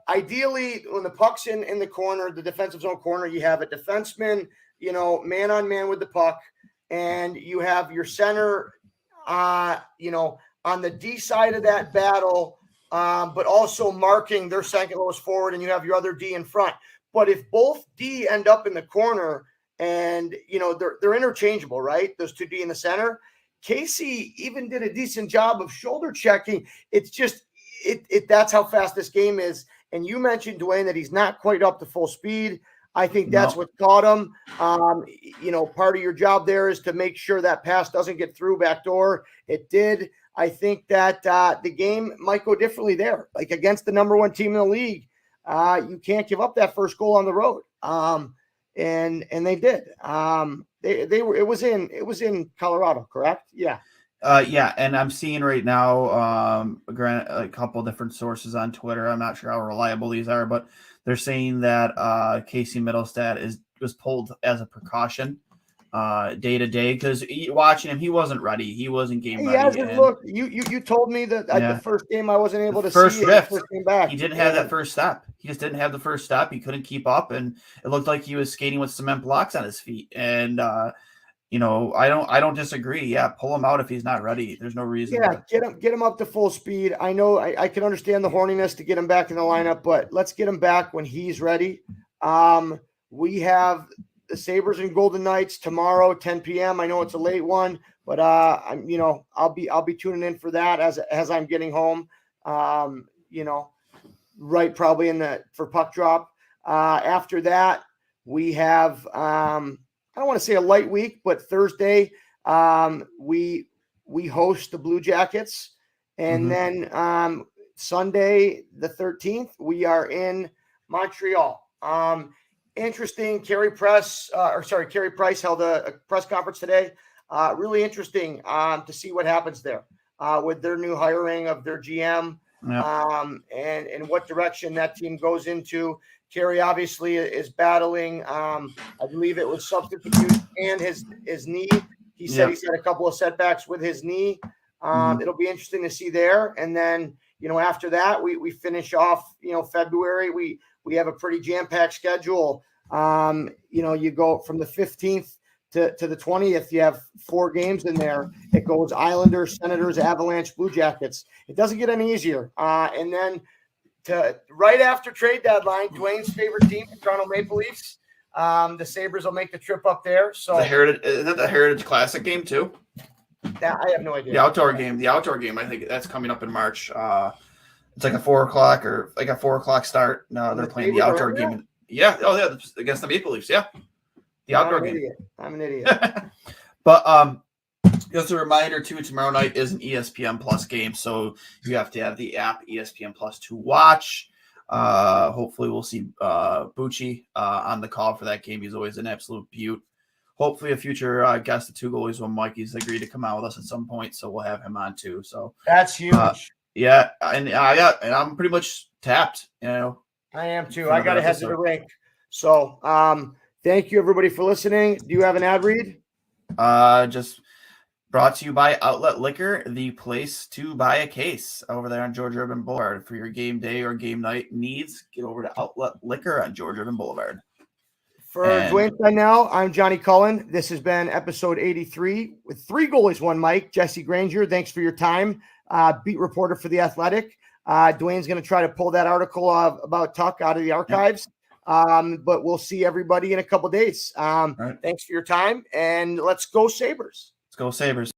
[SPEAKER 3] ideally when the puck's in the corner, the defensive zone corner, you have a defenseman, man on man with the puck, and you have your center, on the D side of that battle, but also marking their second lowest forward, and you have your other D in front. But if both D end up in the corner and, they're interchangeable, right? Those two D in the center. Casey even did a decent job of shoulder checking. It's just, that's how fast this game is. And you mentioned, Duane, that he's not quite up to full speed. I think that's what caught him. Part of your job there is to make sure that pass doesn't get through backdoor. It did. I think that the game might go differently there. Like against the number one team in the league, you can't give up that first goal on the road. And they did. It was in Colorado, correct? Yeah.
[SPEAKER 5] And I'm seeing right now, a couple different sources on Twitter. I'm not sure how reliable these are, but they're saying that Casey Middlestat was pulled as a precaution day to day, because watching him, he wasn't ready. He wasn't game ready.
[SPEAKER 3] Look, you told me that the first game I wasn't able to
[SPEAKER 5] see
[SPEAKER 3] it.
[SPEAKER 5] Rift,
[SPEAKER 3] first game back.
[SPEAKER 5] He didn't have that first step. He just didn't have the first step. He couldn't keep up, and it looked like he was skating with cement blocks on his feet. And I don't disagree. Yeah, pull him out if he's not ready. There's no reason.
[SPEAKER 3] Yeah, get him up to full speed. I know I can understand the horniness to get him back in the lineup, but let's get him back when he's ready. We have the Sabres and Golden Knights tomorrow, 10 p.m. I know it's a late one, but I'll be tuning in for that as I'm getting home. Right, probably for puck drop. After that, we have I don't want to say a light week, but Thursday we host the Blue Jackets, and then Sunday the 13th we are in Montreal. Interesting. Carey Price held a press conference today. Really interesting to see what happens there with their new hiring of their GM, and what direction that team goes into. Carey obviously is battling, I believe it was substance abuse and his knee. He said he's had a couple of setbacks with his knee. It'll be interesting to see there. And then, after that, we finish off, February. We have a pretty jam-packed schedule. You go from the 15th to the 20th, you have 4 games in there. It goes Islanders, Senators, Avalanche, Blue Jackets. It doesn't get any easier. And then right after trade deadline, Duane's favorite team, the Toronto Maple Leafs, the Sabres will make the trip up there. So
[SPEAKER 5] isn't that the Heritage Classic game too?
[SPEAKER 3] I have no idea.
[SPEAKER 5] The outdoor game. I think that's coming up in March. It's like a 4:00 or like a 4:00 start. No, they're playing the outdoor game. Yeah. Oh, yeah. Against the Maple Leafs. Yeah. The outdoor game.
[SPEAKER 3] I'm an idiot.
[SPEAKER 5] But just a reminder too, tomorrow night is an ESPN Plus game, so you have to have the app ESPN Plus to watch. Hopefully we'll see Bucci on the call for that game. He's always an absolute beaut. Hopefully a future guest of Two Goalies when Mikey's agreed to come out with us at some point, so we'll have him on too. So
[SPEAKER 3] that's huge.
[SPEAKER 5] Yeah, and I'm pretty much tapped.
[SPEAKER 3] I am too. I got to head to the rink. So thank you everybody for listening. Do you have an ad read?
[SPEAKER 5] Just brought to you by Outlet Liquor, the place to buy a case over there on George Urban Boulevard. For your game day or game night needs, get over to Outlet Liquor on George Urban Boulevard.
[SPEAKER 3] For Duane Steinell, I'm Johnny Cullen. This has been episode 83 with 3 goalies, 1 mic. Jesse Granger, thanks for your time. Beat reporter for The Athletic. Duane's going to try to pull that article about Tuch out of the archives. But we'll see everybody in a couple days. Right. Thanks for your time, and let's go Sabres.
[SPEAKER 5] Let's go Sabres.